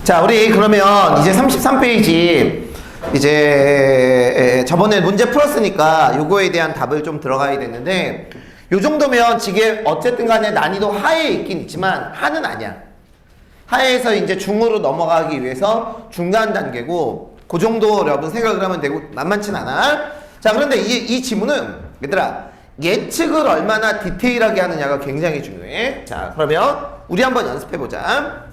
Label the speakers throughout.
Speaker 1: 자, 우리 그러면 이제 33페이지 이제 저번에 문제 풀었으니까 요거에 대한 답을 좀 들어가야 되는데, 요 정도면 지게 어쨌든 간에 난이도 하에 있긴 있지만 하는 아니야. 하에서 이제 중으로 넘어가기 위해서 중간 단계고, 그 정도 여러분 생각을 하면 되고 만만치 않아. 자, 그런데 이 지문은 얘들아 예측을 얼마나 디테일하게 하느냐가 굉장히 중요해. 자, 그러면 우리 한번 연습해보자.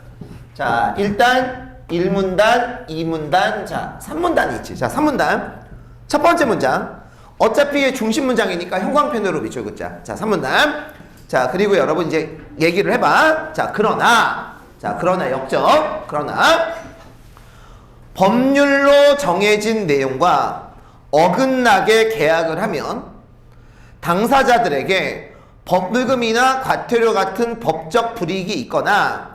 Speaker 1: 자, 일단 1문단, 2문단, 자 3문단이 있지. 자, 3문단 첫 번째 문장, 어차피 중심 문장이니까 형광펜으로 밑줄 긋자. 자, 3문단. 자, 그리고 여러분 이제 얘기를 해봐. 자, 그러나 역적. 그러나 법률로 정해진 내용과 어긋나게 계약을 하면 당사자들에게 법물금이나 과태료 같은 법적 불이익이 있거나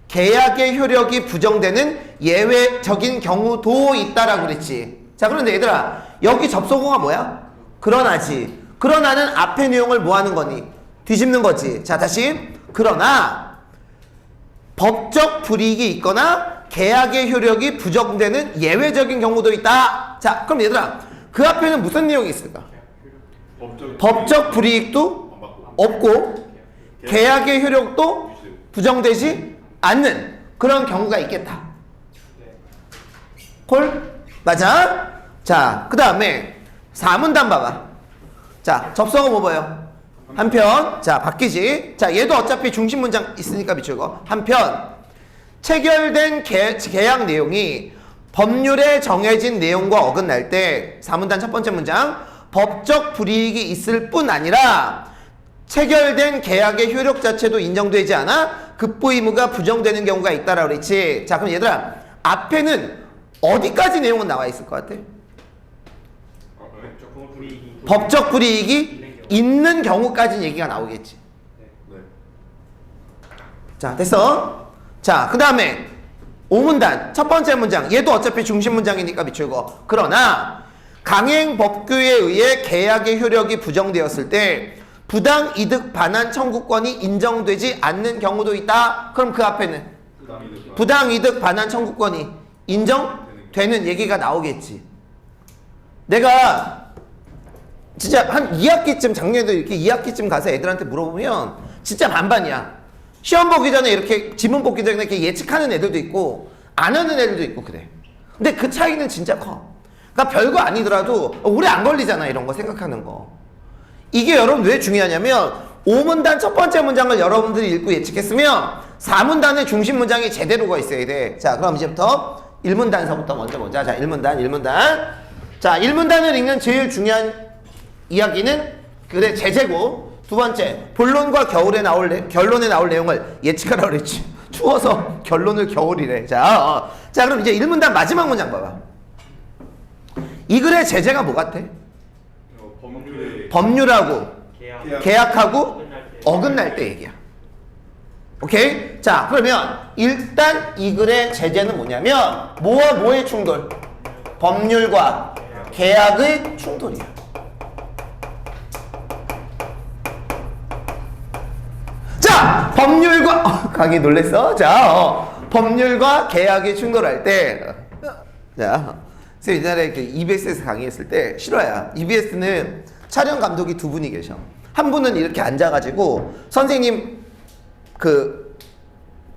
Speaker 1: 계약의 효력이 부정되는 예외적인 경우도 있다라고 그랬지. 자, 그런데 얘들아 여기 접속어가 뭐야? 그러나지. 그러나는 앞의 내용을 뭐 하는 거니? 뒤집는 거지. 자, 다시. 그러나 법적 불이익이 있거나 계약의 효력이 부정되는 예외적인 경우도 있다. 자, 그럼 얘들아 그 앞에는 무슨 내용이 있을까? 법적 불이익도 없고 계약의 효력도 부정되지 않는 그런 경우가 있겠다. 콜? 맞아? 자, 그 다음에 4문단 봐봐. 자, 접속어 뭐 봐요? 한편. 자, 바뀌지. 자, 얘도 어차피 중심 문장 있으니까 미치고. 한편 체결된 계약 내용이 법률에 정해진 내용과 어긋날 때 4문단 첫 번째 문장, 법적 불이익이 있을 뿐 아니라 체결된 계약의 효력 자체도 인정되지 않아 급부 의무가 부정되는 경우가 있다라고 그랬지. 자, 그럼 얘들아 앞에는 어디까지 내용은 나와 있을 것 같아? 법적 불이익이 있는 경우까지 얘기가 나오겠지. 자, 됐어? 자, 그 다음에 5문단 첫 번째 문장, 얘도 어차피 중심 문장이니까 미치고. 그러나 강행 법규에 의해 계약의 효력이 부정되었을 때 부당 이득 반환 청구권이 인정되지 않는 경우도 있다. 그럼 그 앞에는 부당 이득 반환 청구권이 인정되는 얘기가 나오겠지. 내가 진짜 한 2학기쯤, 작년에도 이렇게 2학기쯤 가서 애들한테 물어보면 진짜 반반이야. 시험 보기 전에 이렇게 지문 보기 전에 이렇게 예측하는 애들도 있고 안 하는 애들도 있고 그래. 근데 그 차이는 진짜 커. 그러니까 별거 아니더라도 오래 안 걸리잖아, 이런 거 생각하는 거. 이게 여러분 왜 중요하냐면 5문단 첫 번째 문장을 여러분들이 읽고 예측했으면 4문단의 중심 문장이 제대로가 있어야 돼. 자, 그럼 이제부터 1문단서부터 먼저 보자. 자, 1문단. 자, 1문단을 읽는 제일 중요한 이야기는 그래 제재고, 두 번째 본론과 결론에 나올 내용을 예측하라고 그랬지. 추워서 결론을 겨울이래. 자, 자, 그럼 이제 1문단 마지막 문장 봐봐. 이 글의 제재가 뭐 같아? 법률하고 계약하고 어긋날 때 얘기야. 오케이? 자, 그러면 일단 이 글의 제재는 뭐냐면 뭐와 뭐의 충돌? 법률과 계약의 충돌이야. 자, 법률과 강의 놀랬어? 자, 법률과 계약이 충돌할 때, 자, 선생님 옛날에 EBS에서 강의했을 때 실화야. EBS는 촬영 감독이 두 분이 계셔. 한 분은 이렇게 앉아가지고 선생님 그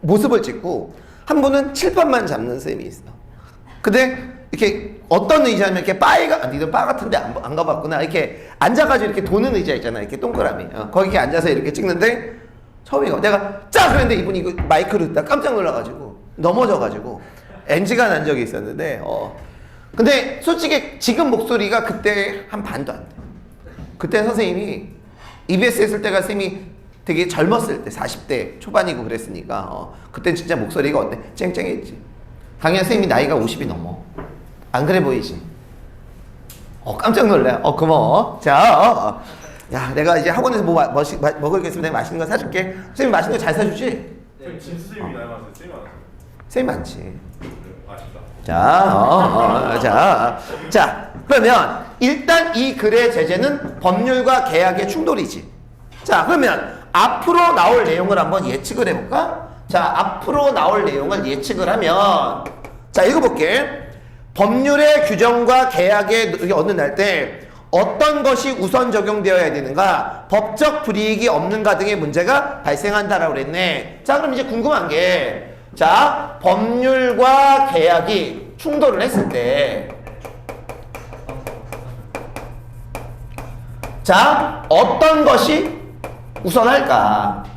Speaker 1: 모습을 찍고, 한 분은 칠판만 잡는 선생님이 있어. 근데 이렇게 어떤 의자면 이렇게 니들 바 같은데 안 가봤구나. 이렇게 앉아가지고 이렇게 도는 의자 있잖아. 이렇게 동그라미. 거기에 앉아서 이렇게 찍는데 처음이고 내가 짜! 그랬는데 이분이 이거 마이크를 듣다 깜짝 놀라가지고 넘어져가지고 NG가 난 적이 있었는데 근데 솔직히 지금 목소리가 그때 한 반도 안 돼. 그때 선생님이 EBS 했을 때가 선생님이 되게 젊었을 때 40대 초반이고 그랬으니까 그때 진짜 목소리가 어때? 쨍쨍했지. 강연 선생님이 나이가 50이 넘어. 안 그래 보이지? 깜짝 놀래. 고마워. 자, 야, 내가 이제 학원에서 먹을 게 있으면 내가 맛있는 거 사줄게. 선생님 맛있는 거 잘 사주지?
Speaker 2: 네. 진수 선생님이 나이 많으세요? 쌤이 많으세요?
Speaker 1: 쌤 많지.
Speaker 2: 아쉽다.
Speaker 1: 자, 그러면 일단 이 글의 제재는 법률과 계약의 충돌이지. 자, 그러면 앞으로 나올 내용을 한번 예측을 해볼까? 자, 앞으로 나올 내용을 예측을 하면, 자, 읽어볼게. 법률의 규정과 계약에 어긋날 때 어떤 것이 우선 적용되어야 되는가, 법적 불이익이 없는가 등의 문제가 발생한다라고 그랬네. 자, 그럼 이제 궁금한 게, 자, 법률과 계약이 충돌을 했을 때, 자, 어떤 것이 우선할까?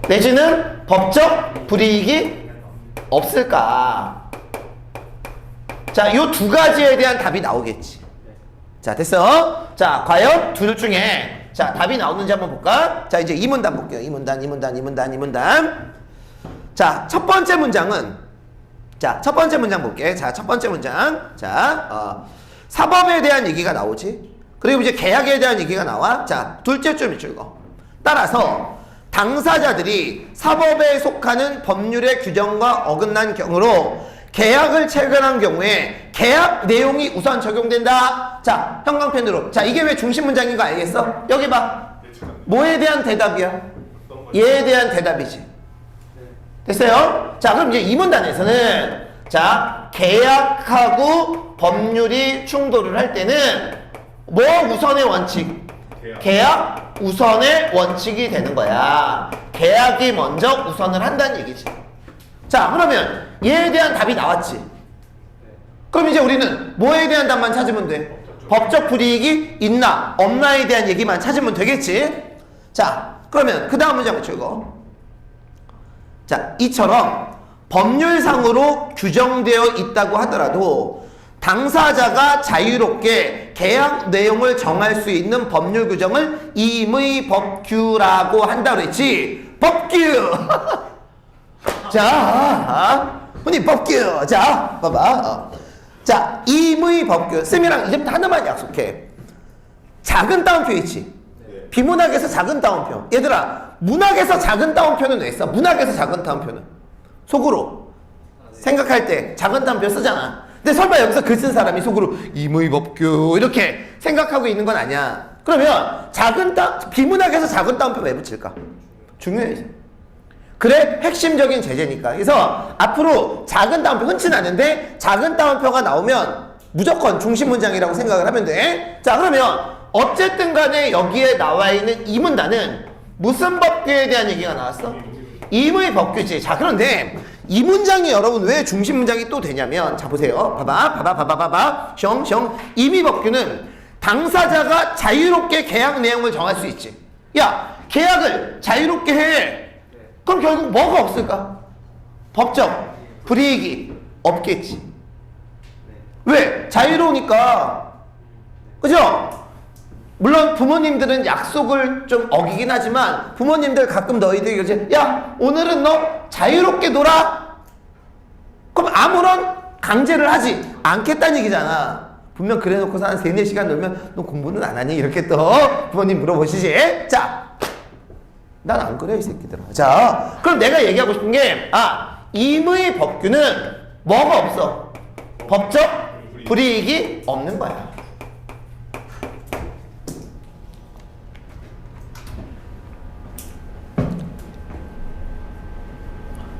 Speaker 1: 내지는 법적 불이익이 없을까? 자, 요 두 가지에 대한 답이 나오겠지. 자, 됐어? 자, 과연 둘 중에, 자, 답이 나오는지 한번 볼까? 자, 이제 이 문단 볼게요. 이 문단. 자, 첫 번째 문장은, 자, 첫 번째 문장 볼게. 자, 첫 번째 문장. 자, 사법에 대한 얘기가 나오지. 그리고 이제 계약에 대한 얘기가 나와. 자, 둘째 줄 밑줄 거. 따라서 당사자들이 사법에 속하는 법률의 규정과 어긋난 경우로 계약을 체결한 경우에 계약 내용이 우선 적용된다. 자, 형광펜으로. 자, 이게 왜 중심 문장인 거 알겠어? 여기 봐. 뭐에 대한 대답이야? 얘에 대한 대답이지. 됐어요? 자, 그럼 이제 이 문단에서는, 자, 계약하고 법률이 충돌을 할 때는 뭐 우선의 원칙? 계약 우선의 원칙이 되는 거야. 계약이 먼저 우선을 한다는 얘기지. 자, 그러면 얘에 대한 답이 나왔지. 그럼 이제 우리는 뭐에 대한 답만 찾으면 돼? 법적 불이익이 있나 없나에 대한 얘기만 찾으면 되겠지. 자, 그러면 그 다음 문장 읽어. 자, 이처럼 법률상으로 규정되어 있다고 하더라도 당사자가 자유롭게 계약 내용을 정할 수 있는 법률 규정을 임의법규라고 한다고 그랬지. 법규. 자, 흔히 법규. 자, 봐봐. 자, 임의법규. 쌤이랑 이제부터 하나만 약속해. 작은 따옴표 있지. 비문학에서 작은 따옴표. 얘들아, 문학에서 작은 따옴표는 왜 써? 문학에서 작은 따옴표는 속으로 생각할 때 작은 따옴표 쓰잖아. 근데 설마 여기서 글 쓴 사람이 속으로 임의법규 이렇게 생각하고 있는 건 아니야. 그러면 비문학에서 작은 따옴표 왜 붙일까? 중요해. 그래, 핵심적인 제재니까. 그래서 앞으로 작은 따옴표 흔치 않은데 작은 따옴표가 나오면 무조건 중심 문장이라고 생각을 하면 돼. 자, 그러면 어쨌든 간에 여기에 나와 있는 이 문단은 무슨 법규에 대한 얘기가 나왔어? 임의법규지. 자, 그런데 이 문장이 여러분 왜 중심 문장이 또 되냐면, 자, 보세요. 봐봐. 숑. 임의법규는 당사자가 자유롭게 계약 내용을 정할 수 있지. 야, 계약을 자유롭게 해. 그럼 결국 뭐가 없을까? 법적 불이익이 없겠지. 왜? 자유로우니까. 그죠? 물론 부모님들은 약속을 좀 어기긴 하지만 부모님들 가끔 너희들이 이러지, 야, 오늘은 너 자유롭게 놀아. 그럼 아무런 강제를 하지 않겠다는 얘기잖아. 분명 그래놓고서 한 3-4시간 놀면 너 공부는 안 하니? 이렇게 또 부모님 물어보시지. 자, 난 안 그래 이 새끼들아. 자, 그럼 내가 얘기하고 싶은 게, 임의법규는 뭐가 없어? 법적 불이익이 없는 거야.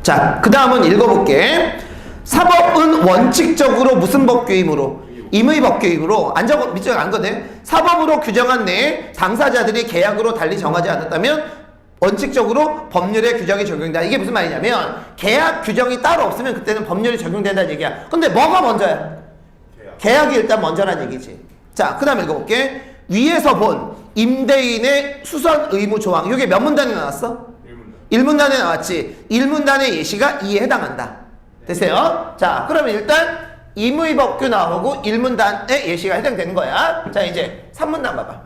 Speaker 1: 자, 그 다음은 읽어볼게. 사법은 원칙적으로 무슨 법규이므로? 임의법규이므로. 안 적어, 밑줄 안 거네. 사법으로 규정한 내에 당사자들이 계약으로 달리 정하지 않았다면 원칙적으로 법률의 규정이 적용된다. 이게 무슨 말이냐면 계약 규정이 따로 없으면 그때는 법률이 적용된다는 얘기야. 근데 뭐가 먼저야? 계약이 일단 먼저란 얘기지. 자, 그 다음 읽어볼게. 위에서 본 임대인의 수선 의무 조항. 이게 몇 문단에 나왔어? 1문단에 나왔지. 1문단의 예시가 이에 해당한다. 됐어요? 자, 그러면 일단 임의법규 나오고 1문단의 예시가 해당되는 거야. 자, 이제 3문단 봐봐.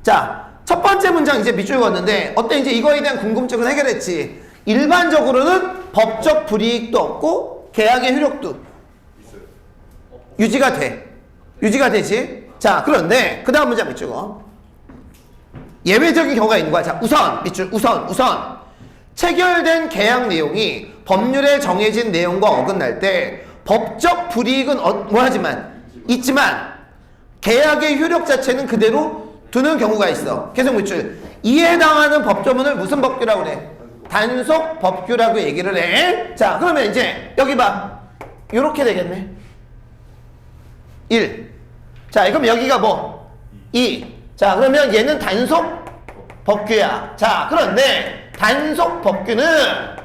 Speaker 1: 자, 첫 번째 문장 이제 밑줄 그었는데 어때? 이제 이거에 대한 궁금증은 해결했지. 일반적으로는 법적 불이익도 없고 계약의 효력도 유지가 돼. 유지가 되지. 자, 그런데 그 다음 문장 밑줄 그어. 예외적인 경우가 있는 거야. 자, 우선 밑줄 우선 체결된 계약 내용이 법률에 정해진 내용과 어긋날 때 법적 불이익은 뭐하지만 있지만 계약의 효력 자체는 그대로 두는 경우가 있어. 계속 밑줄. 이에 해당하는 법조문을 무슨 법규라고 그래? 단속 법규라고 얘기를 해. 자, 그러면 이제 여기 봐. 요렇게 되겠네. 1. 자, 그럼 여기가 뭐? 2. 자, 그러면 얘는 단속 법규야. 자, 그런데 단속 법규는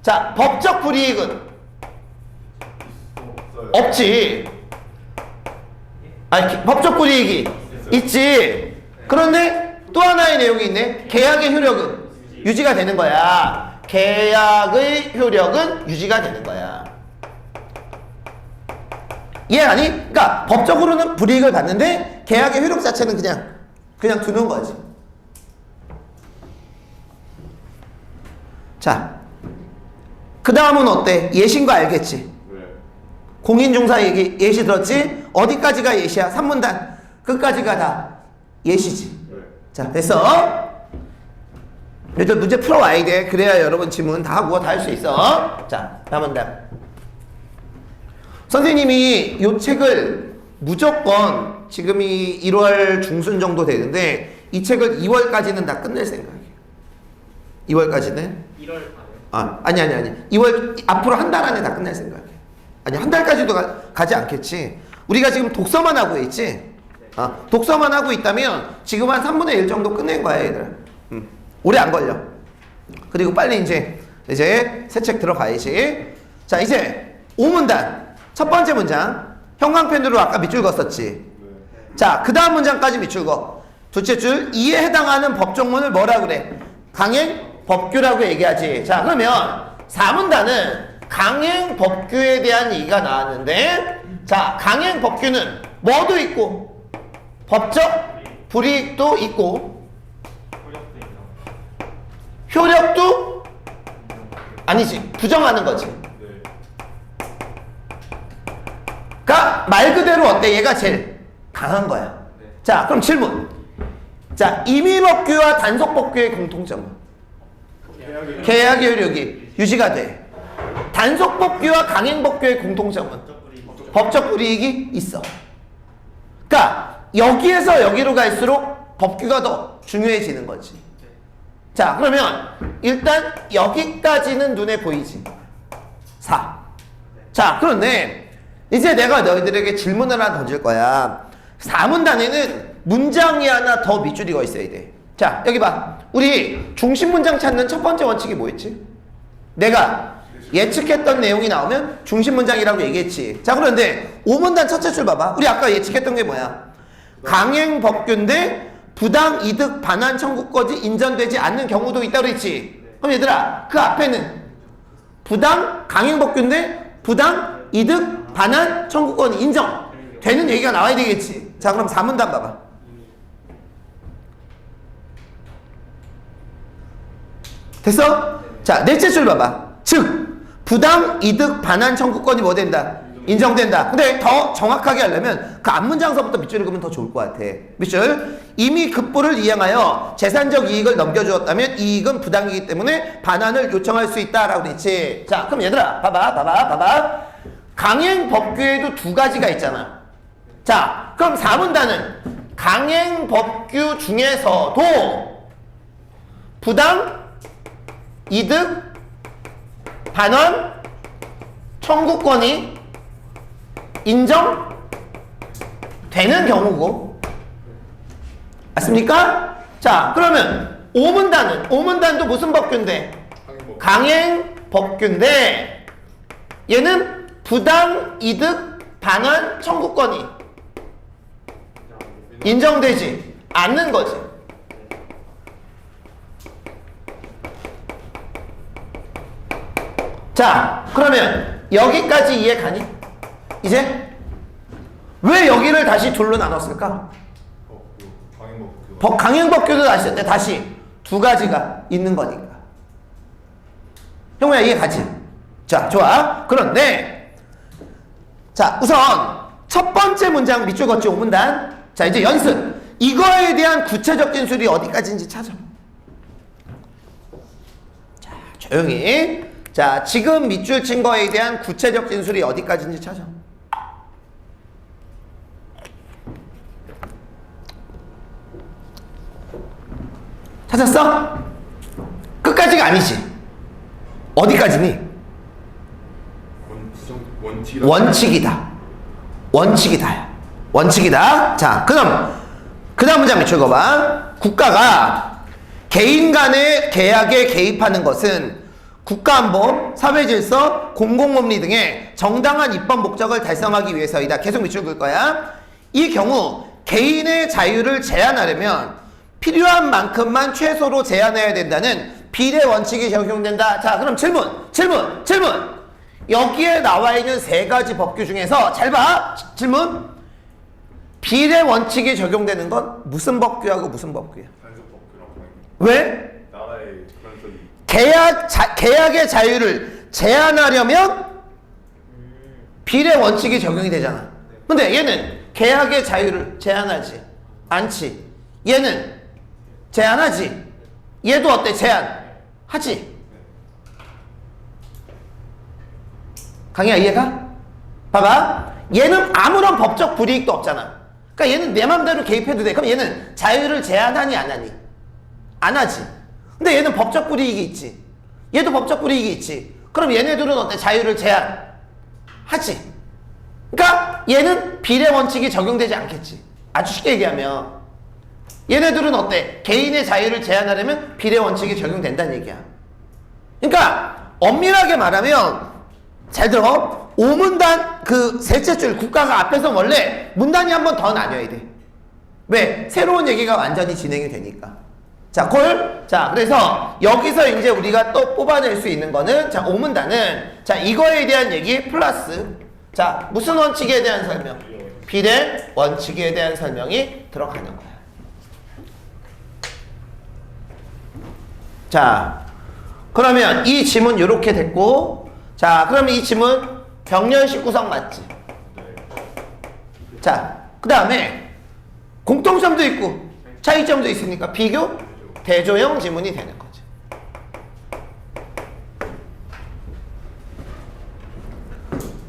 Speaker 1: 자, 법적 불이익은
Speaker 2: 없어요.
Speaker 1: 없지. 아니, 법적 불이익이 있지. 그런데 또 하나의 내용이 있네. 계약의 효력은 유지가 되는 거야. 계약의 효력은 유지가 되는 거야. 이해가니? 그러니까 법적으로는 불이익을 받는데 계약의 효력 자체는 그냥 두는 거지. 자, 그 다음은 어때? 예시인 거 알겠지?
Speaker 2: 네.
Speaker 1: 공인중사 얘기 예시 들었지? 어디까지가 예시야? 3문단 끝까지가 다 예시지.
Speaker 2: 네.
Speaker 1: 자, 됐어? 일단 문제 풀어와야 돼. 그래야 여러분 지문 다 하고 다 할 수 있어. 자, 4문단. 선생님이 이 책을 무조건 지금이 1월 중순 정도 되는데 이 책을 2월까지는 다 끝낼 생각이에요. 2월까지는?
Speaker 3: 1월 반에.
Speaker 1: 아니. 2월 앞으로 한 달 안에 다 끝낼 생각이에요. 아니, 한 달까지도 가지 않겠지. 우리가 지금 독서만 하고 있지. 독서만 하고 있다면 지금 한 3분의 1 정도 끝낸 거야, 얘들아. 오래 안 걸려. 그리고 빨리 이제 새 책 들어가야지. 자, 이제 5문단. 첫 번째 문장. 형광펜으로 아까 밑줄 그었었지.
Speaker 2: 네.
Speaker 1: 자, 그 다음 문장까지 밑줄 그어. 둘째 줄. 이에 해당하는 법조문을 뭐라 그래? 강행 법규라고 얘기하지. 자, 그러면 4문단은 강행 법규에 대한 얘기가 나왔는데, 자, 강행 법규는 뭐도 있고 법적 불이익도 있고
Speaker 3: 효력도 인정.
Speaker 1: 효력도 아니지, 부정하는 거지.
Speaker 2: 네.
Speaker 1: 그러니까 말 그대로 어때? 얘가 제일 강한 거야.
Speaker 3: 네.
Speaker 1: 자, 그럼 질문. 자, 임의법규와 단속법규의 공통점은?
Speaker 2: 계약의
Speaker 1: 계약의 효력이 유지가 돼. 단속법규와 강행법규의 공통점은? 법적 불이익이 있어. 그러니까 여기에서 여기로 갈수록 법규가 더 중요해지는 거지. 자, 그러면 일단 여기까지는 눈에 보이지. 4. 자, 그런데 이제 내가 너희들에게 질문을 하나 던질 거야. 4문단에는 문장이 하나 더 밑줄이 거 있어야 돼. 자, 여기 봐. 우리 중심 문장 찾는 첫 번째 원칙이 뭐였지? 내가 예측했던 내용이 나오면 중심 문장이라고 얘기했지. 자, 그런데 5문단 첫째 줄 봐봐. 우리 아까 예측했던 게 뭐야? 강행 법규인데 부당 이득 반환 청구까지 인정되지 않는 경우도 있다고 그랬지. 그럼 얘들아, 그 앞에는 부당 강행 법규인데 부당 이득 반환 청구권이 인정되는 얘기가 나와야 되겠지. 자, 그럼 4문단 봐봐. 됐어? 자, 넷째 줄 봐봐. 즉 부당 이득 반환 청구권이 뭐 된다? 인정된다. 근데 더 정확하게 하려면 그 앞문장서부터 밑줄을 그으면 더 좋을 것 같아. 밑줄. 이미 급부를 이행하여 재산적 이익을 넘겨주었다면 이익은 부당이기 때문에 반환을 요청할 수 있다라고 그랬지. 자, 그럼 얘들아, 봐봐. 강행 법규에도 두 가지가 있잖아. 자, 그럼 4문단은 강행 법규 중에서도 부당 이득 반환 청구권이 인정되는 경우고, 맞습니까? 자, 그러면 5문단도 무슨 법규인데? 강행 법규인데 얘는 부당 이득 반환 청구권이 인정되지 않는 거지. 자, 그러면 여기까지 이해 가니? 이제 왜 여기를 다시 둘로 나눴을까? 강행법규도 다시 두 가지가 있는 거니까. 형우야, 이해 가지? 자, 좋아. 그런데 자, 우선 첫 번째 문장 밑줄 걷지 5문단. 자, 이제 연습. 이거에 대한 구체적 진술이 어디까지인지 찾아. 자, 조용히. 자, 지금 밑줄 친 거에 대한 구체적 진술이 어디까지인지 찾아. 찾았어? 끝까지가 아니지. 어디까지니?
Speaker 2: 원칙이다.
Speaker 1: 원칙이다. 원칙이다. 원칙이다. 자, 그럼 그 다음 문장 밑줄 그어봐. 국가가 개인 간의 계약에 개입하는 것은 국가안보, 사회질서, 공공법리 등의 정당한 입법 목적을 달성하기 위해서이다. 계속 밑줄 그을 거야. 이 경우 개인의 자유를 제한하려면 필요한 만큼만 최소로 제한해야 된다는 비례 원칙이 적용된다. 자, 그럼 질문. 여기에 나와 있는 세 가지 법규 중에서 잘 봐. 질문. 비례 원칙이 적용되는 건 무슨 법규하고 무슨 법규야?
Speaker 2: 단속법규라고 생각해요.
Speaker 1: 왜?
Speaker 2: 나라의 그런
Speaker 1: 계약의 자유를 제한하려면 비례 원칙이 적용이 되잖아. 근데 얘는 계약의 자유를 제한하지 않지. 얘는 제한하지. 얘도 어때? 제한하지. 강희야, 이해가? 봐봐. 얘는 아무런 법적 불이익도 없잖아. 그러니까 얘는 내 맘대로 개입해도 돼. 그럼 얘는 자유를 제한하니 안 하니? 안 하지. 근데 얘는 법적 불이익이 있지. 얘도 법적 불이익이 있지. 그럼 얘네들은 어때? 자유를 제한하지. 그러니까 얘는 비례 원칙이 적용되지 않겠지. 아주 쉽게 얘기하면 얘네들은 어때? 개인의 자유를 제한하려면 비례 원칙이 적용된다는 얘기야. 그러니까 엄밀하게 말하면 잘 들어. 5문단 그 셋째 줄 국가가 앞에서 원래 문단이 한 번 더 나뉘어야 돼. 왜? 새로운 얘기가 완전히 진행이 되니까. 자, 콜. 자, 그래서 여기서 이제 우리가 또 뽑아낼 수 있는 거는, 자, 5문단은 자, 이거에 대한 얘기 플러스, 자, 무슨 원칙에 대한 설명? 비례 원칙에 대한 설명이 들어가는 거야. 자, 그러면 이 지문 요렇게 됐고, 자, 그러면 이 지문 병렬식 구성 맞지? 자, 그 다음에 공통점도 있고 차이점도 있으니까 비교 대조형 지문이 되는 거지.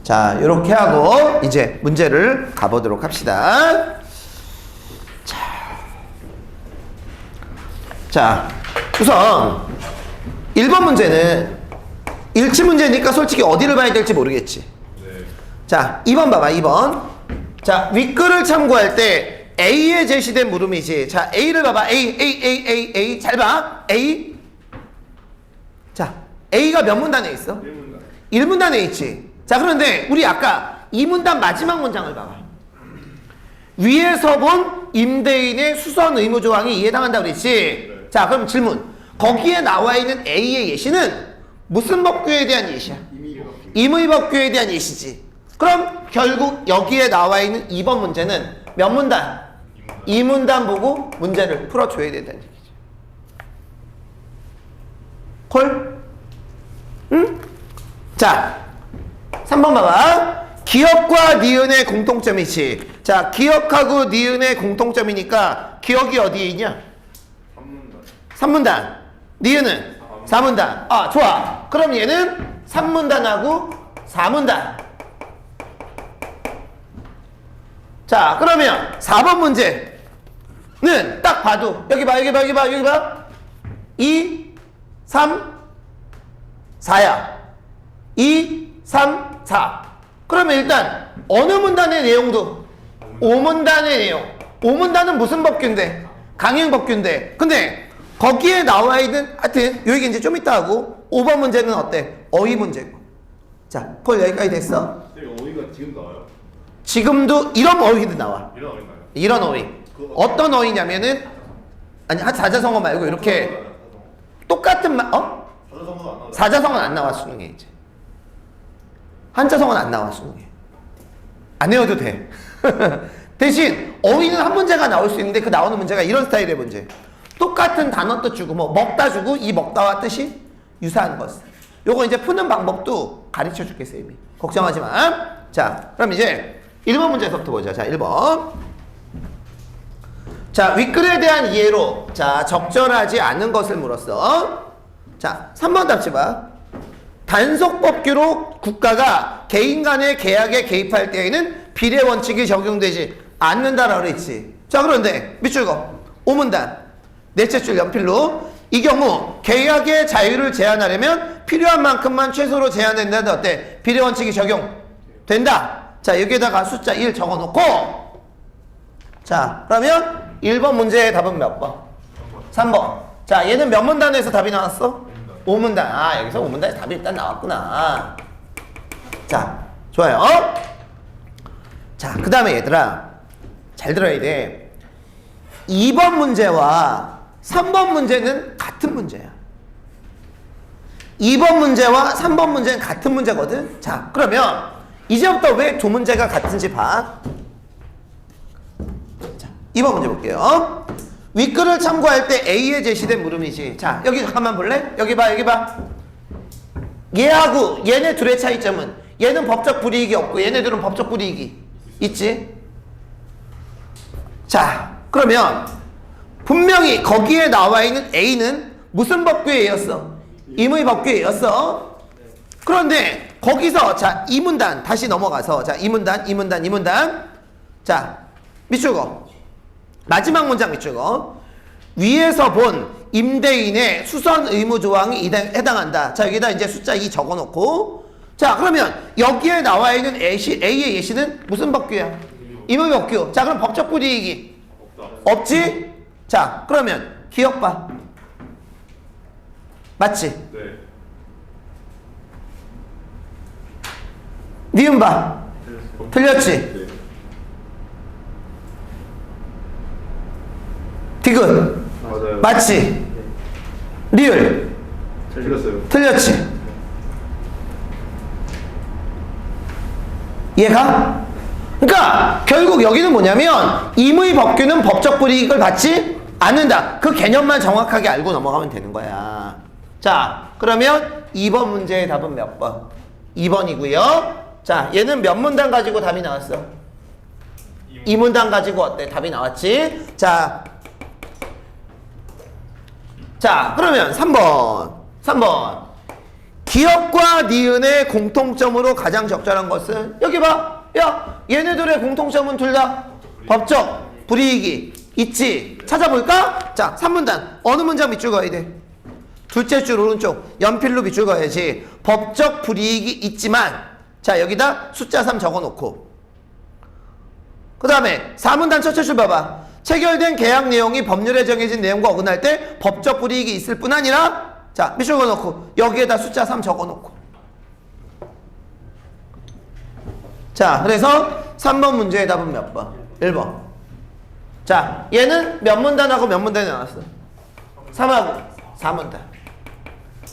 Speaker 1: 자, 요렇게 하고 이제 문제를 가보도록 합시다. 자, 우선 1번 문제는 일치 문제니까 솔직히 어디를 봐야 될지 모르겠지.
Speaker 2: 네.
Speaker 1: 자, 2번 봐봐. 2번. 자, 윗글을 참고할 때 A에 제시된 물음이지. 자, A를 봐봐. A. 잘 봐. A. 자, A가 몇 문단에 있어?
Speaker 2: 1문단.
Speaker 1: 1문단에 있지. 자, 그런데 우리 아까 2문단 마지막 문장을 봐봐. 위에서 본 임대인의 수선 의무 조항이 해당한다고 그랬지.
Speaker 2: 네.
Speaker 1: 자, 그럼 질문. 거기에 나와 있는 A의 예시는 무슨 법규에 대한 예시야? 임의법규에 대한 예시지. 그럼 결국 여기에 나와 있는 2번 문제는 몇 문단? 2문단 보고 문제를 풀어줘야 된다는 얘기죠. 콜? 응? 자, 3번 봐봐. 기억과 니은의 공통점이지. 자, 기억하고 니은의 공통점이니까 기억이 어디에 있냐?
Speaker 2: 3문단.
Speaker 1: 3문단. 니은은 4문단. 아, 좋아. 그럼 얘는 3문단하고 4문단. 자, 그러면 4번 문제는 딱 봐도 여기 봐. 2, 3, 4야. 2, 3, 4. 그러면 일단 어느 문단의 내용도 5문단의 내용. 5문단은 무슨 법규인데? 강행법규인데. 근데 거기에 나와 있는, 하여튼 요 얘기 이제 좀 이따 하고 5번 문제는 어때? 어휘 문제고. 자, 콜 여기까지 됐어?
Speaker 2: 어휘가 지금 나와요?
Speaker 1: 지금도 이런 어휘도 나와.
Speaker 2: 이런 어휘나요?
Speaker 1: 이런 어휘. 어떤 어휘냐면은, 아니, 사자성어 말고 이렇게 똑같은
Speaker 2: 사자성어는 안 나와요.
Speaker 1: 사자성어는 안 나와, 수능에 이제. 한자성어는 안 나와, 수능에. 안 외워도 돼. 대신 어휘는 한 문제가 나올 수 있는데 그 나오는 문제가 이런 스타일의 문제. 똑같은 단어 뜻 주고 뭐 먹다 주고 이 먹다와 뜻이 유사한 것. 요거 이제 푸는 방법도 가르쳐 줄게, 쌤이. 걱정하지 마. 자, 그럼 이제 1번 문제부터 보자. 자, 1번. 자, 윗글에 대한 이해로, 자, 적절하지 않은 것을 물었어. 자, 3번 답지 봐. 단속법규로 국가가 개인 간의 계약에 개입할 때에는 비례 원칙이 적용되지 않는다라고 그랬지. 자, 그런데 밑줄 거 5문단. 넷째 줄 연필로. 이 경우 계약의 자유를 제한하려면 필요한 만큼만 최소로 제한된다는데 어때? 비례 원칙이 적용된다. 자, 여기에다가 숫자 1 적어놓고, 자, 그러면 1번 문제의 답은 몇 번? 3번. 자, 얘는 몇 문단에서 답이 나왔어? 5문단. 아, 여기서 5문단에서 답이 일단 나왔구나. 자, 좋아요. 자, 그 다음에 얘들아, 잘 들어야 돼. 2번 문제와 3번 문제는 같은 문제야. 2번 문제와 3번 문제는 같은 문제거든. 자, 그러면 이제부터 왜 두 문제가 같은지 봐. 자, 2번 문제 볼게요. 윗글을 참고할 때 A에 제시된 물음이지. 자, 여기 잠깐만 볼래? 여기 봐, 여기 봐. 얘하고 얘네 둘의 차이점은, 얘는 법적 불이익이 없고 얘네들은 법적 불이익이 있지. 자, 그러면 분명히 거기에 나와 있는 A는 무슨 법규에 의했어? 임의 법규에 의했어. 그런데 거기서 자, 이 문단 다시 넘어가서, 자, 이 문단 자, 밑줄 거 마지막 문장 밑줄 거. 위에서 본 임대인의 수선 의무 조항이 해당한다. 자, 여기다 이제 숫자 2 적어놓고, 자, 그러면 여기에 나와 있는 A의 예시는 무슨 법규야? 임의 법규. 자, 그럼 법적 불이익이 없지? 자, 그러면 기억 봐. 맞지?
Speaker 2: 네.
Speaker 1: 니은 봐. 틀렸지?
Speaker 2: 네.
Speaker 1: 디귿
Speaker 2: 맞아요.
Speaker 1: 맞지? 리을
Speaker 2: 틀렸어요.
Speaker 1: 틀렸지? 이해가? 그러니까 결국 여기는 뭐냐면 임의 법규는 법적 불이익을 받지 않는다. 그 개념만 정확하게 알고 넘어가면 되는 거야. 자, 그러면 2번 문제의 답은 몇 번? 2번이고요. 자, 얘는 몇 문단 가지고 답이 나왔어? 2문단 가지고 어때? 답이 나왔지? 자, 그러면 3번. 기업과 니은의 공통점으로 가장 적절한 것은? 여기 봐. 야, 얘네들의 공통점은 둘 다 법적 불이익이 있지. 찾아볼까? 자, 3문단. 어느 문장 밑줄 그어야 돼? 둘째 줄 오른쪽. 연필로 밑줄 그어야지. 법적 불이익이 있지만, 자, 여기다 숫자 3 적어놓고, 그 다음에 4문단 첫째 줄 봐봐. 체결된 계약 내용이 법률에 정해진 내용과 어긋날 때 법적 불이익이 있을 뿐 아니라, 자, 밑줄 그어놓고 여기에다 숫자 3 적어놓고. 자, 그래서 3번 문제의 답은 몇 번? 1번. 자, 얘는 몇 문단하고 몇 문단이 나왔어? 3하고 4문단.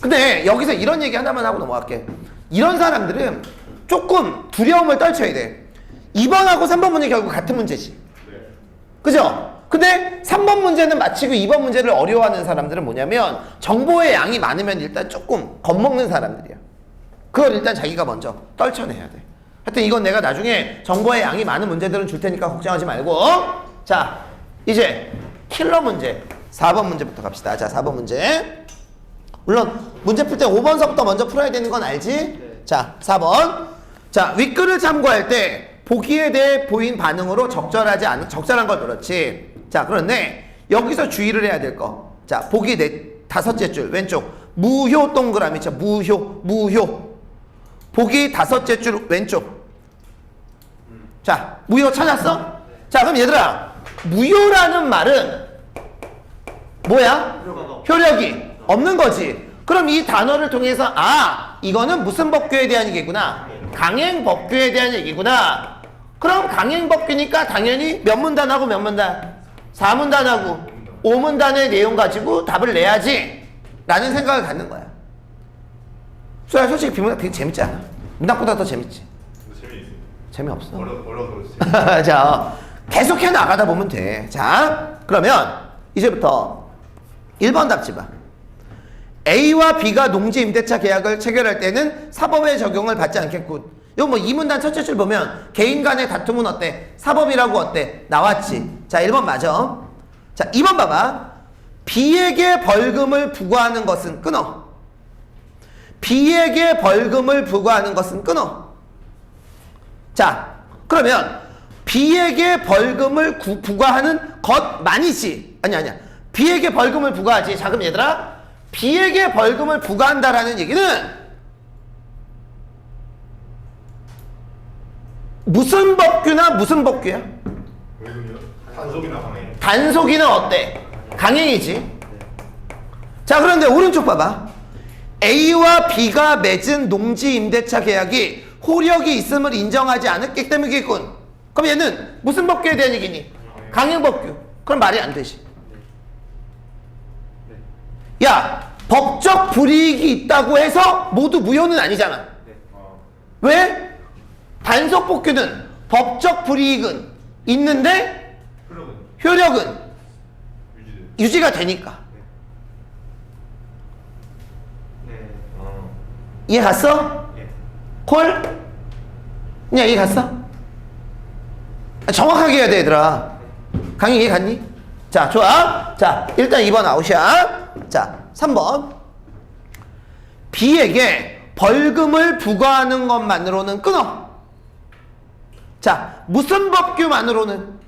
Speaker 1: 근데 여기서 이런 얘기 하나만 하고 넘어갈게. 이런 사람들은 조금 두려움을 떨쳐야 돼. 2번하고 3번 문제 결국 같은 문제지. 그죠? 근데 3번 문제는 마치고 2번 문제를 어려워하는 사람들은 뭐냐면 정보의 양이 많으면 일단 조금 겁먹는 사람들이야. 그걸 일단 자기가 먼저 떨쳐내야 돼. 하여튼 이건 내가 나중에 정보의 양이 많은 문제들은 줄 테니까 걱정하지 말고. 자, 이제 킬러 문제 4번 문제부터 갑시다. 자, 4번 문제. 물론 문제 풀 때 5번서부터 먼저 풀어야 되는 건 알지?
Speaker 3: 네.
Speaker 1: 자, 4번. 자, 윗글을 참고할 때 보기에 대해 보인 반응으로 적절한 걸 그렇지. 자, 그런데 여기서 주의를 해야 될 거. 자, 보기 다섯째 줄 왼쪽 무효 동그라미 쳐. 무효. 보기 다섯째 줄 왼쪽. 자, 무효 찾았어? 자, 그럼 얘들아, 무효라는 말은 뭐야? 효력이 없는 거지. 그럼 이 단어를 통해서 이거는 무슨 법규에 대한 얘기구나? 강행 법규에 대한 얘기구나. 그럼 강행 법규니까 당연히 몇 문단하고 몇 문단? 4문단하고 5문단의 내용 가지고 답을 내야지 라는 생각을 갖는 거야. 솔직히 비문학 되게 재밌지 않아? 문학보다 더 재밌지?
Speaker 2: 재미있어요.
Speaker 1: 재미없어.
Speaker 2: 어려서 그렇지.
Speaker 1: 자, 계속해 나가다 보면 돼. 자, 그러면 이제부터 1번 답지 봐. A와 B가 농지 임대차 계약을 체결할 때는 사법의 적용을 받지 않겠군. 이거 뭐 2문단 첫째 줄 보면 개인 간의 다툼은 어때? 사법이라고 어때? 나왔지. 자, 1번 맞아. 자, 2번 봐봐. B에게 벌금을 부과하는 것은 끊어. B에게 벌금을 부과하는 것은 끊어. 자, 그러면 B에게 벌금을 부과하는 것만이지. 아니야. B에게 벌금을 부과하지. 자, 그럼 얘들아, B에게 벌금을 부과한다라는 얘기는 무슨 법규나 무슨 법규야?
Speaker 2: 벌금이요? 단속이나 강행.
Speaker 1: 단속이는 어때? 강행이지. 자, 그런데 오른쪽 봐봐. A와 B가 맺은 농지 임대차 계약이 효력이 있음을 인정하지 않았기 때문이겠군. 그럼 얘는 무슨 법규에 대한 얘기니? 강행법규. 그럼 말이 안 되지. 야, 법적 불이익이 있다고 해서 모두 무효는 아니잖아.
Speaker 2: 어.
Speaker 1: 왜? 단속법규는 법적 불이익은 있는데
Speaker 2: 효력은
Speaker 1: 효력은
Speaker 2: 유지돼.
Speaker 1: 유지가 되니까.
Speaker 3: 네.
Speaker 2: 어.
Speaker 1: 이해 갔어?
Speaker 3: 예.
Speaker 1: 콜? 그냥 이해 갔어? 정확하게 해야 돼, 얘들아. 강의 이해 갔니? 자, 좋아. 자, 일단 2번 아웃이야. 자, 3번. B에게 벌금을 부과하는 것만으로는 끊어. 자, 무슨 법규만으로는?
Speaker 3: 단속.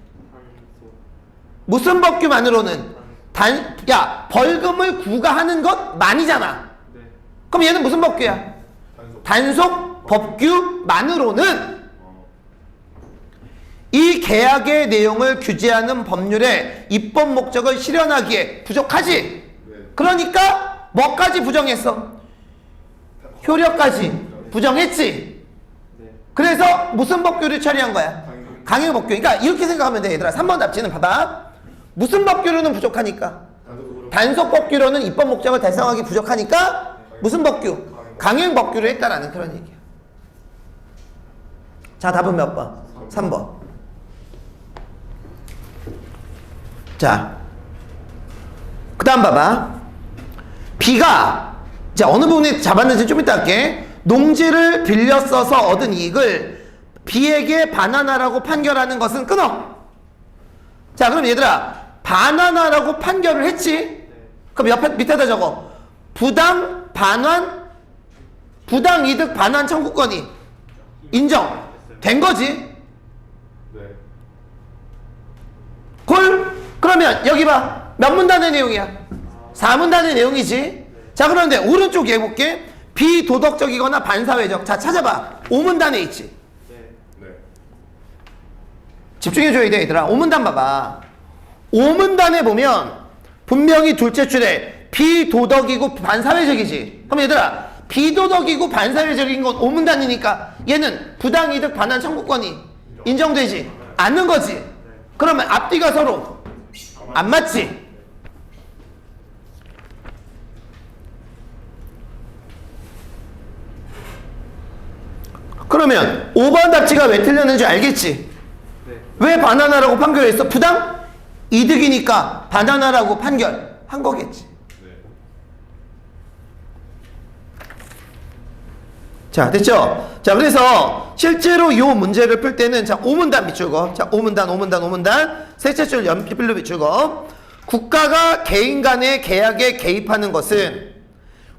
Speaker 1: 무슨 법규만으로는? 야, 벌금을 부과하는 것만이잖아.
Speaker 3: 네.
Speaker 1: 그럼 얘는 무슨 법규야?
Speaker 2: 단속.
Speaker 1: 단속 법규만으로는
Speaker 2: 어.
Speaker 1: 이 계약의 내용을 규제하는 법률의 입법 목적을 실현하기에 부족하지.
Speaker 2: 네.
Speaker 1: 그러니까 뭐까지 부정했어? 효력까지 부정했지.
Speaker 3: 네.
Speaker 1: 그래서 무슨 법규를 처리한 거야?
Speaker 2: 강행.
Speaker 1: 강행법규. 그러니까 이렇게 생각하면 돼, 얘들아. 3번 답지는 봐봐. 무슨 법규로는 부족하니까?
Speaker 2: 단속으로.
Speaker 1: 단속법규로는 입법 목적을 달성하기 부족하니까 무슨 법규? 강행법규를 했다라는 그런 얘기야. 자, 답은 몇 번? 3번. 자, 그 다음 봐봐. B가 이제 어느 부분에 잡았는지 좀 이따 할게. 농지를 빌려 써서 얻은 이익을 B에게 반환하라고 판결하는 것은 끊어. 자, 그럼 얘들아, 반환하라고 판결을 했지? 그럼 옆에 밑에다 적어. 부당 반환, 부당 이득 반환 청구권이 인정된 거지.
Speaker 2: 네.
Speaker 1: 콜? 그러면 여기 봐. 몇 문단의 내용이야? 4문단의 내용이지. 자, 그런데 오른쪽 얘 볼게. 비도덕적이거나 반사회적. 자, 찾아봐. 5문단에 있지.
Speaker 3: 네.
Speaker 2: 네.
Speaker 1: 집중해줘야 돼, 얘들아. 5문단 봐봐. 5문단에 보면 분명히 둘째 줄에 비도덕이고 반사회적이지. 그럼 얘들아, 비도덕이고 반사회적인 건 5문단이니까 얘는 부당이득 반환 청구권이 인정되지 않는 거지. 그러면 앞뒤가 서로 안 맞지. 그러면 5번 답지가 왜 틀렸는지 알겠지?
Speaker 3: 네.
Speaker 1: 왜 반환하라고 판결했어? 부당 이득이니까 반환하라고 판결한 거겠지.
Speaker 2: 네.
Speaker 1: 자, 됐죠? 자, 그래서 실제로 이 문제를 풀 때는 자, 5문단 비추고, 자, 5문단 셋째 줄 연필로 비추고, 국가가 개인 간의 계약에 개입하는 것은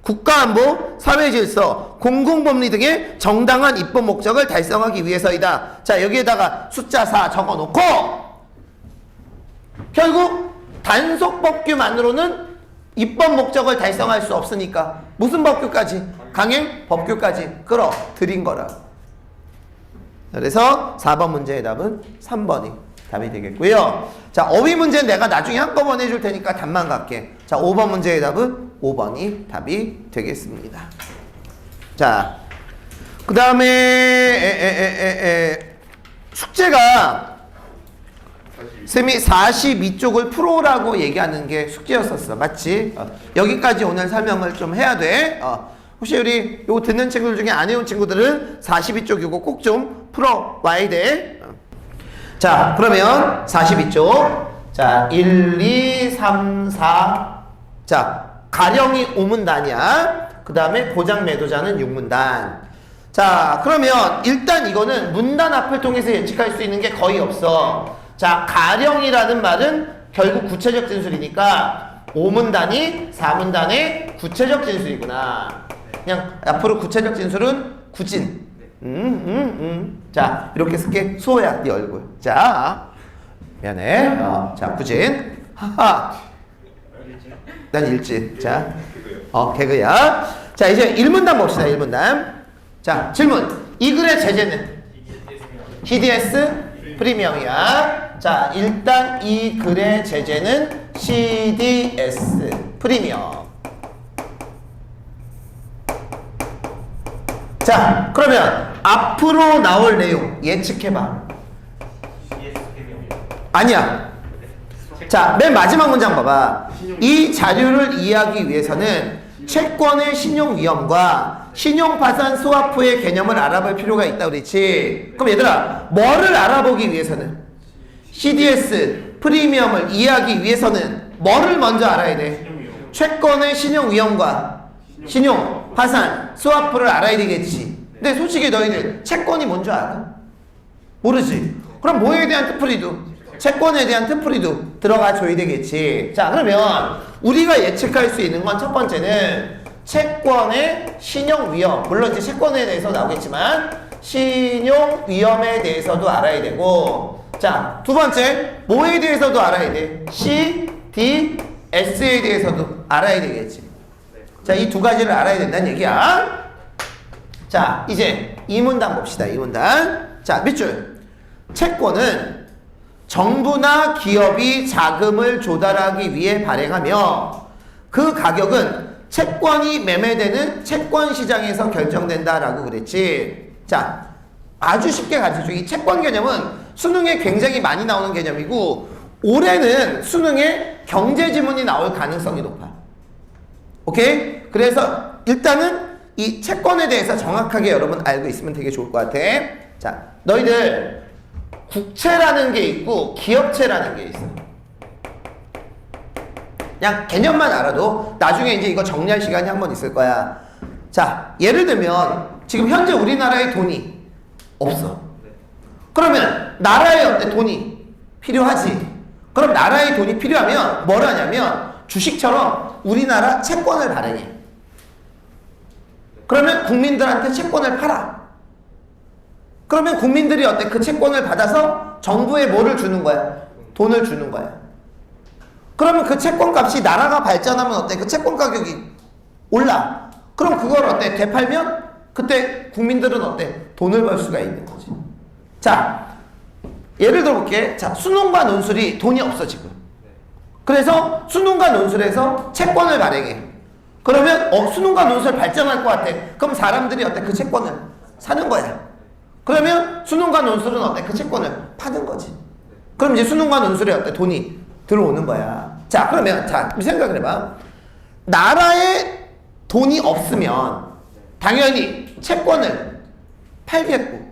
Speaker 1: 국가안보, 사회질서, 공공법리 등의 정당한 입법 목적을 달성하기 위해서이다. 자, 여기에다가 숫자 4 적어놓고 결국 단속법규만으로는 입법 목적을 달성할 수 없으니까 무슨 법규까지? 강행법규까지 끌어들인 거라. 그래서 4번 문제의 답은 3번이 답이 되겠고요. 자, 어휘 문제는 내가 나중에 한꺼번에 해줄 테니까 답만 갈게. 자, 5번 문제의 답은 5번이 답이 되겠습니다. 자, 그 다음에 숙제가 쌤이 42쪽을 풀어라고 얘기하는 게 숙제였었어. 맞지? 여기까지 오늘 설명을 좀 해야 돼. 혹시 우리 요거 듣는 친구들 중에 안 해온 친구들은 42쪽 이거 꼭 좀 풀어와야 돼. 자, 그러면 42쪽. 자, 1, 2, 3, 4. 자, 가령이 5문단이야. 그 다음에 고장 매도자는 6문단. 자, 그러면 일단 이거는 문단 앞을 통해서 예측할 수 있는 게 거의 없어. 자, 가령이라는 말은 결국 구체적 진술이니까 5문단이 4문단의 구체적 진술이구나. 그냥 앞으로 구체적 진술은 구진. 자, 이렇게 쓸게. 수호야, 네 얼굴. 자, 미안해. 자, 구진. 하하. 난 일진. 자,
Speaker 2: 그거요.
Speaker 1: 개그야. 자, 이제 1문단 봅시다. 1문단. 자, 질문. 이 글의 제재는 CDS 프리미엄이야. 자, 일단 이 글의 제재는 CDS 프리미엄. 자, 그러면 앞으로 나올 내용 예측해봐. 아니야. 자, 맨 마지막 문장 봐봐. 이 자료를 이해하기 위해서는 채권의 신용 위험과 신용 파산 스왑 후의 개념을 알아볼 필요가 있다 그랬지. 그럼 얘들아, 뭐를 알아보기 위해서는? CDS 프리미엄을 이해하기 위해서는 뭐를 먼저 알아야 돼? 채권의 신용 위험과 신용 파산 스왑을 알아야 되겠지. 근데 솔직히 너희들 채권이 뭔지 알아? 모르지. 그럼 뭐에 대한 뜻풀이도? 채권에 대한 뜻풀이도 들어가 줘야 되겠지. 자, 그러면 우리가 예측할 수 있는 건 첫 번째는 채권의 신용 위험. 물론 이제 채권에 대해서 나오겠지만 신용 위험에 대해서도 알아야 되고, 자, 두 번째 뭐에 대해서도 알아야 돼? C, D, S에 대해서도 알아야 되겠지. 자, 이 두 가지를 알아야 된다는 얘기야. 자, 이제 이 문단 봅시다. 이 문단. 자, 밑줄. 채권은 정부나 기업이 자금을 조달하기 위해 발행하며 그 가격은 채권이 매매되는 채권 시장에서 결정된다라고 그랬지. 자, 아주 쉽게 가르쳐줘. 이 채권 개념은 수능에 굉장히 많이 나오는 개념이고 올해는 수능에 경제 지문이 나올 가능성이 높아. 오케이? 그래서 일단은 이 채권에 대해서 정확하게 여러분 알고 있으면 되게 좋을 것 같아. 자, 너희들 국채라는 게 있고 기업채라는 게 있어. 그냥 개념만 알아도 나중에 이제 이거 정리할 시간이 한 번 있을 거야. 자, 예를 들면 지금 현재 우리나라에 돈이 없어. 그러면 나라에 어때? 돈이 필요하지. 그럼 나라에 돈이 필요하면 뭘 하냐면 주식처럼 우리나라 채권을 발행해. 그러면 국민들한테 채권을 팔아. 그러면 국민들이 어때? 그 채권을 받아서 정부에 뭐를 주는 거야? 돈을 주는 거야. 그러면 그 채권 값이 나라가 발전하면 어때? 그 채권 가격이 올라. 그럼 그걸 어때? 되팔면 그때 국민들은 어때? 돈을 벌 수가 있는 거지. 자, 예를 들어볼게. 자, 수능과 논술이 돈이 없어 지금. 그래서 수능과 논술에서 채권을 발행해. 그러면 수능과 논술 발전할 것 같아. 그럼 사람들이 어때? 그 채권을 사는 거야. 그러면 수능과 논술은 어때? 그 채권을 파는 거지. 그럼 이제 수능과 논술에 어때? 돈이 들어오는 거야. 자, 그러면 자, 생각을 해봐. 나라에 돈이 없으면 당연히 채권을 팔겠고,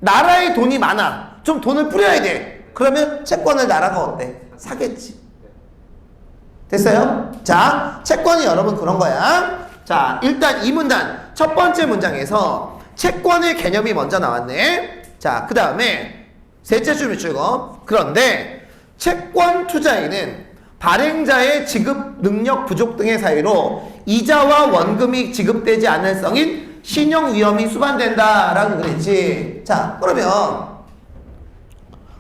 Speaker 1: 나라에 돈이 많아. 좀 돈을 뿌려야 돼. 그러면 채권을 나라가 어때? 사겠지. 됐어요? 자, 채권이 여러분 그런 거야. 자, 일단 이 문단 첫 번째 문장에서 채권의 개념이 먼저 나왔네. 자, 그 다음에 셋째 줄 밑줄거. 그런데 채권 투자에는 발행자의 지급 능력 부족 등의 사유로 이자와 원금이 지급되지 않을 성인 신용 위험이 수반된다라고 그랬지. 자, 그러면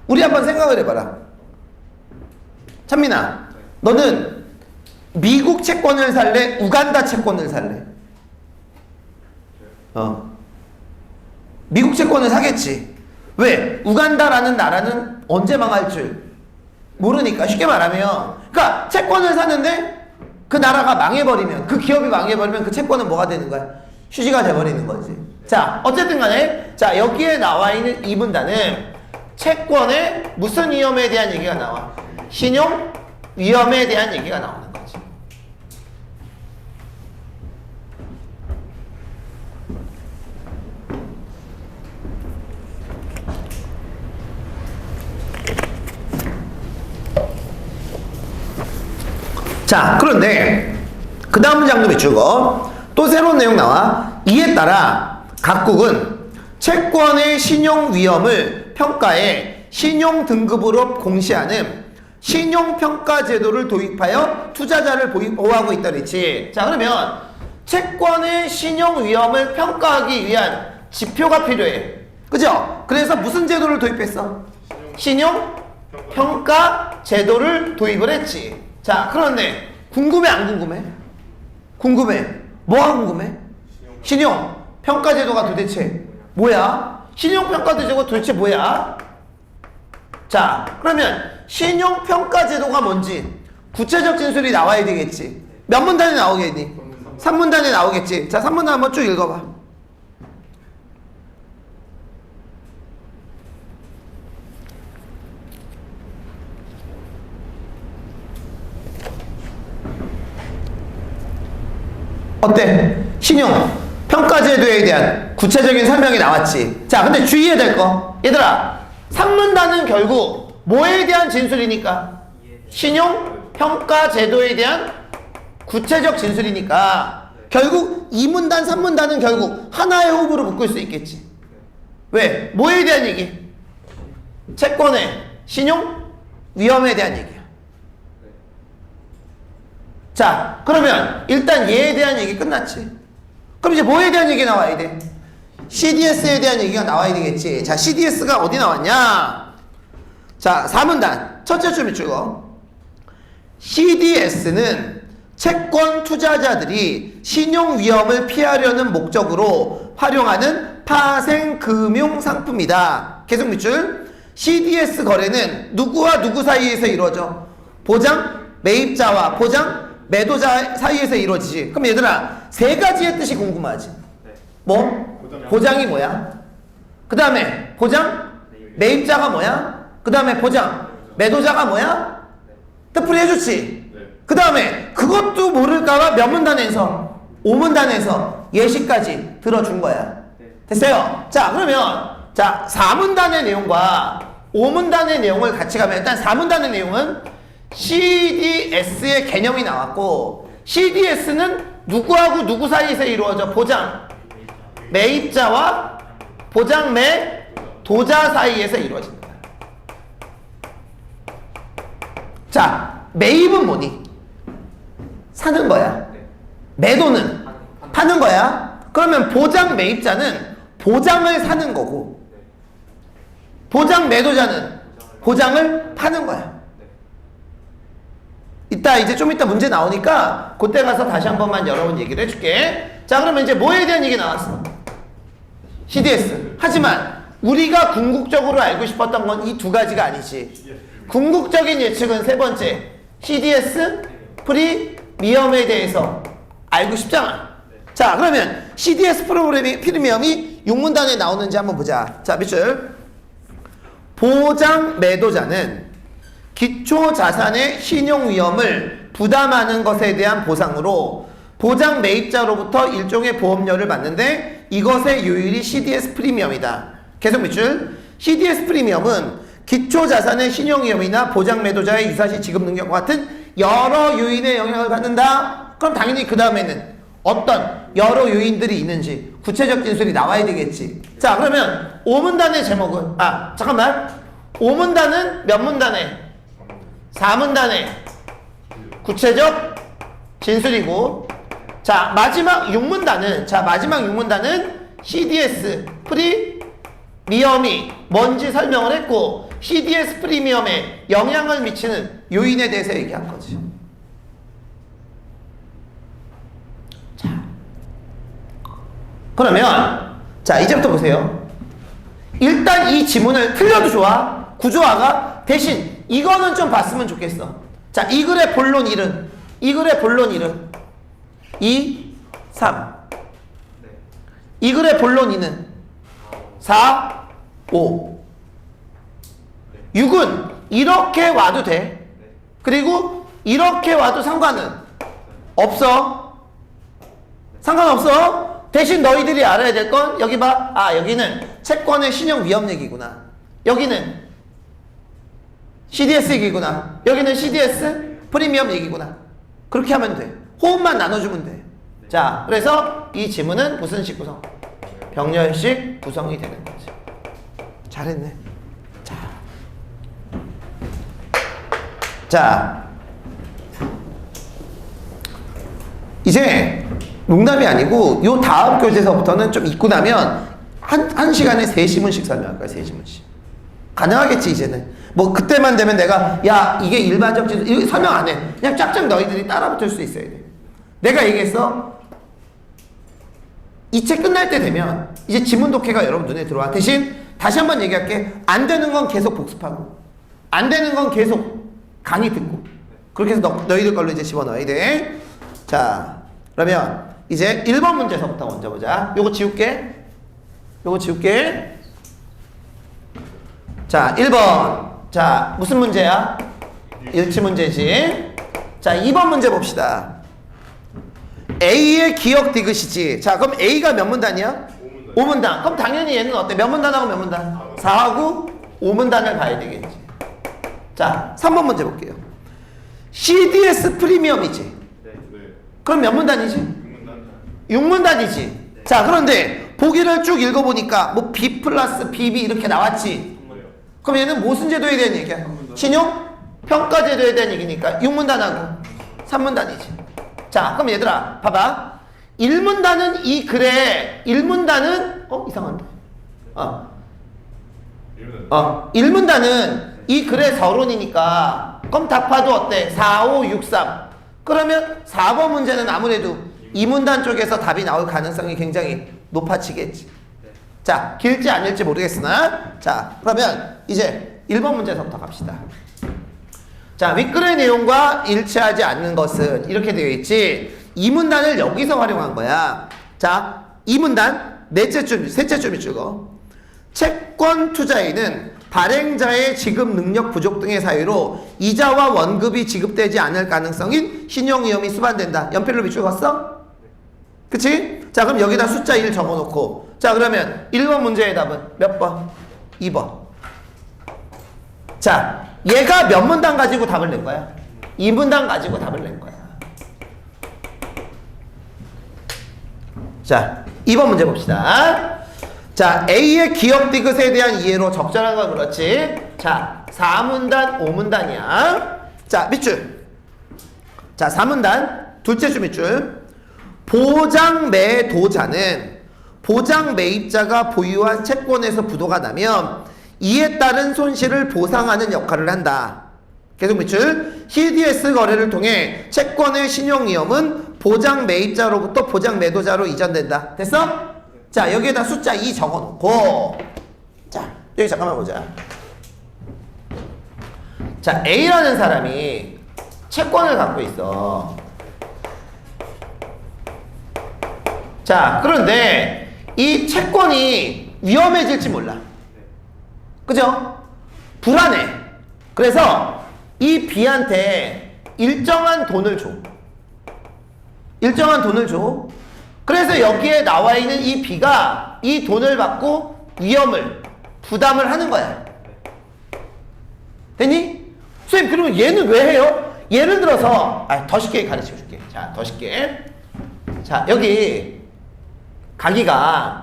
Speaker 1: 우리 한번 생각을 해봐라. 찬민아, 너는 미국 채권을 살래? 우간다 채권을 살래? 미국 채권을 사겠지. 왜? 우간다라는 나라는 언제 망할 줄 모르니까. 쉽게 말하면, 그러니까 채권을 사는데 그 나라가 망해버리면, 그 기업이 망해버리면 그 채권은 뭐가 되는 거야? 휴지가 돼버리는 거지. 자, 어쨌든 간에, 자, 여기에 나와 있는 이 문단은 채권의 무슨 위험에 대한 얘기가 나와? 신용 위험에 대한 얘기가 나오는 거지. 자, 그런데 그 다음 문장도 비추고 또 새로운 내용 나와. 이에 따라 각국은 채권의 신용 위험을 평가해 신용 등급으로 공시하는 신용평가 제도를 도입하여 투자자를 보호하고 있다 그랬지. 자, 그러면 채권의 신용 위험을 평가하기 위한 지표가 필요해. 그죠? 그래서 무슨 제도를 도입했어? 신용평가 제도를 도입을 했지. 자, 그런데 궁금해 안 궁금해? 궁금해. 뭐가 궁금해? 신용 평가제도가 도대체 뭐야? 신용 평가제도가 도대체 뭐야? 자, 그러면 신용 평가제도가 뭔지 구체적 진술이 나와야 되겠지. 몇 문단에 나오겠니? 3문단에 나오겠지. 자, 3문단 한번 쭉 읽어봐. 어때? 신용 평가제도에 대한 구체적인 설명이 나왔지. 자, 근데 주의해야 될 거. 얘들아, 3문단은 결국 뭐에 대한 진술이니까? 신용 평가제도에 대한 구체적 진술이니까 결국 2문단, 3문단은 결국 하나의 호흡으로 묶을 수 있겠지. 왜? 뭐에 대한 얘기? 채권의 신용 위험에 대한 얘기야. 자, 그러면 일단 얘에 대한 얘기 끝났지. 그럼 이제 뭐에 대한 얘기 나와야 돼? CDS에 대한 얘기가 나와야 되겠지. 자, CDS가 어디 나왔냐? 자, 4문단 첫째 줄 밑줄거. CDS는 채권 투자자들이 신용 위험을 피하려는 목적으로 활용하는 파생금융 상품이다. 계속 밑줄. CDS 거래는 누구와 누구 사이에서 이루어져? 보장 매입자와 보장 매도자 사이에서 이루어지지. 그럼 얘들아, 세 가지의 뜻이 궁금하지? 뭐? 보장이 뭐야? 그 다음에 보장 매입자가 뭐야? 그 다음에 보장 매도자가 뭐야? 뜻풀이 해줬지. 그 다음에 그것도 모를까봐 몇 문단에서 5문단에서 예시까지 들어준 거야. 됐어요? 자, 그러면 자 4문단의 내용과 5문단의 내용을 같이 가면 일단 4문단의 내용은 CDS의 개념이 나왔고, CDS는 누구하고 누구 사이에서 이루어져? 보장 매입자와 보장 매도자 사이에서 이루어진다. 자, 매입은 뭐니? 사는 거야. 매도는 파는 거야. 그러면 보장 매입자는 보장을 사는 거고, 보장 매도자는 보장을 파는 거야. 이따 이제 좀 이따 문제 나오니까 그때 가서 다시 한 번만 여러분 얘기를 해줄게. 자, 그러면 이제 뭐에 대한 얘기 나왔어? CDS. 하지만 우리가 궁극적으로 알고 싶었던 건 이 두 가지가 아니지. 궁극적인 예측은 세 번째, CDS 프리미엄에 대해서 알고 싶잖아. 자, 그러면 CDS 프리미엄이 6문단에 나오는지 한번 보자. 자, 밑줄. 보장 매도자는 기초 자산의 신용 위험을 부담하는 것에 대한 보상으로 보장 매입자로부터 일종의 보험료를 받는데 이것의 요율이 CDS 프리미엄이다. 계속 밑줄. CDS 프리미엄은 기초 자산의 신용 위험이나 보장 매도자의 유사시 지급 능력과 같은 여러 요인의 영향을 받는다. 그럼 당연히 그 다음에는 어떤 여러 요인들이 있는지 구체적 진술이 나와야 되겠지. 자, 그러면 5문단의 제목은 잠깐만. 5문단은 몇 문단에? 4문단의 구체적 진술이고, 자, 마지막 6문단은 CDS 프리미엄이 뭔지 설명을 했고, CDS 프리미엄에 영향을 미치는 요인에 대해서 얘기한 거지. 자, 그러면 자, 이제부터 보세요. 일단 이 지문을 틀려도 좋아. 구조화가. 대신 이거는 좀 봤으면 좋겠어. 자, 이 글의 본론 1은 2, 3. 이 글의 본론 2는 4, 5. 6은 이렇게 와도 돼. 그리고 이렇게 와도 상관은 없어. 상관없어. 대신 너희들이 알아야 될 건 여기 봐. 여기는 채권의 신용 위험 얘기구나. 여기는 CDS 얘기구나. 여기는 CDS 프리미엄 얘기구나. 그렇게 하면 돼. 호흡만 나눠주면 돼. 자, 그래서 이 지문은 무슨 식 구성? 병렬식 구성이 되는 거지. 잘했네. 자, 이제 농담이 아니고 요 다음 교재서부터는 좀 읽고 나면 한 시간에 3지문씩 설명할 거야. 3지문씩. 가능하겠지 이제는. 뭐 그때만 되면 내가 야 이게 일반적 지수 이거 설명 안 해. 그냥 쫙쫙 너희들이 따라붙을 수 있어야 돼. 내가 얘기했어. 이 책 끝날 때 되면 이제 지문 독해가 여러분 눈에 들어와. 대신 다시 한번 얘기할게. 안 되는 건 계속 복습하고 안 되는 건 계속 강의 듣고 그렇게 해서 너희들 걸로 이제 집어넣어야 돼. 자 그러면 이제 1번 문제서부터 먼저 보자. 요거 지울게. 자 1번. 자 무슨 문제야? 일치 문제지. 자 2번 문제 봅시다. A의 기억 디귿이지. 자 그럼 A가 몇 문단이야? 5문단. 그럼 당연히 얘는 어때? 몇 문단하고 몇 문단? 4하고 5문단을 봐야 되겠지. 자 3번 문제 볼게요. CDS 프리미엄이지.
Speaker 3: 네.
Speaker 2: 네.
Speaker 1: 그럼 몇 문단이지? 6문단이지. 자 그런데 보기를 쭉 읽어보니까 뭐 B 플러스 BB 이렇게 나왔지. 그럼 얘는 무슨 제도에 대한 얘기야? 신용 평가 제도에 대한 얘기니까 6문단하고 3문단이지. 자 그럼 얘들아 봐봐. 1문단은 이 글에 1문단은 이상한데. 1문단은 이 글의 서론이니까 그럼 답화도 어때? 4, 5, 6, 3. 그러면 4번 문제는 아무래도 2문단 쪽에서 답이 나올 가능성이 굉장히 높아지겠지. 자 길지 않을지 모르겠으나 자 그러면 이제 1번 문제서부터 갑시다. 자 윗글의 내용과 일치하지 않는 것은 이렇게 되어 있지. 2문단을 여기서 활용한 거야. 자 2문단 셋째 줄이 줄거. 채권 투자에는 발행자의 지급 능력 부족 등의 사유로 이자와 원금이 지급되지 않을 가능성인 신용위험이 수반된다. 연필로 밑줄 걷어? 그치? 자 그럼 여기다 숫자 1 적어놓고 자 그러면 1번 문제의 답은 몇 번? 2번. 자 얘가 몇 문단 가지고 답을 낸 거야? 2문단 가지고 답을 낸 거야. 자 2번 문제 봅시다. 자 A의 기억 디귿에 대한 이해로 적절한 건 그렇지. 자 4문단 5문단이야. 자 밑줄. 자 4문단 둘째 줄 밑줄. 보장 매도자는 보장 매입자가 보유한 채권에서 부도가 나면 이에 따른 손실을 보상하는 역할을 한다. 계속 밑줄. CDS 거래를 통해 채권의 신용위험은 보장 매입자로부터 보장 매도자로 이전된다. 됐어? 자 여기에다 숫자 2 적어놓고 자 여기 잠깐만 보자. 자 A라는 사람이 채권을 갖고 있어. 자 그런데 이 채권이 위험해질지 몰라. 그죠? 불안해. 그래서 이 B한테 일정한 돈을 줘. 그래서 여기에 나와 있는 이 B가 이 돈을 받고 위험을 부담을 하는 거야. 됐니? 선생님 그러면 얘는 왜 해요? 예를 들어서 더 쉽게 가르쳐 줄게. 자 더 쉽게. 자 여기 가기가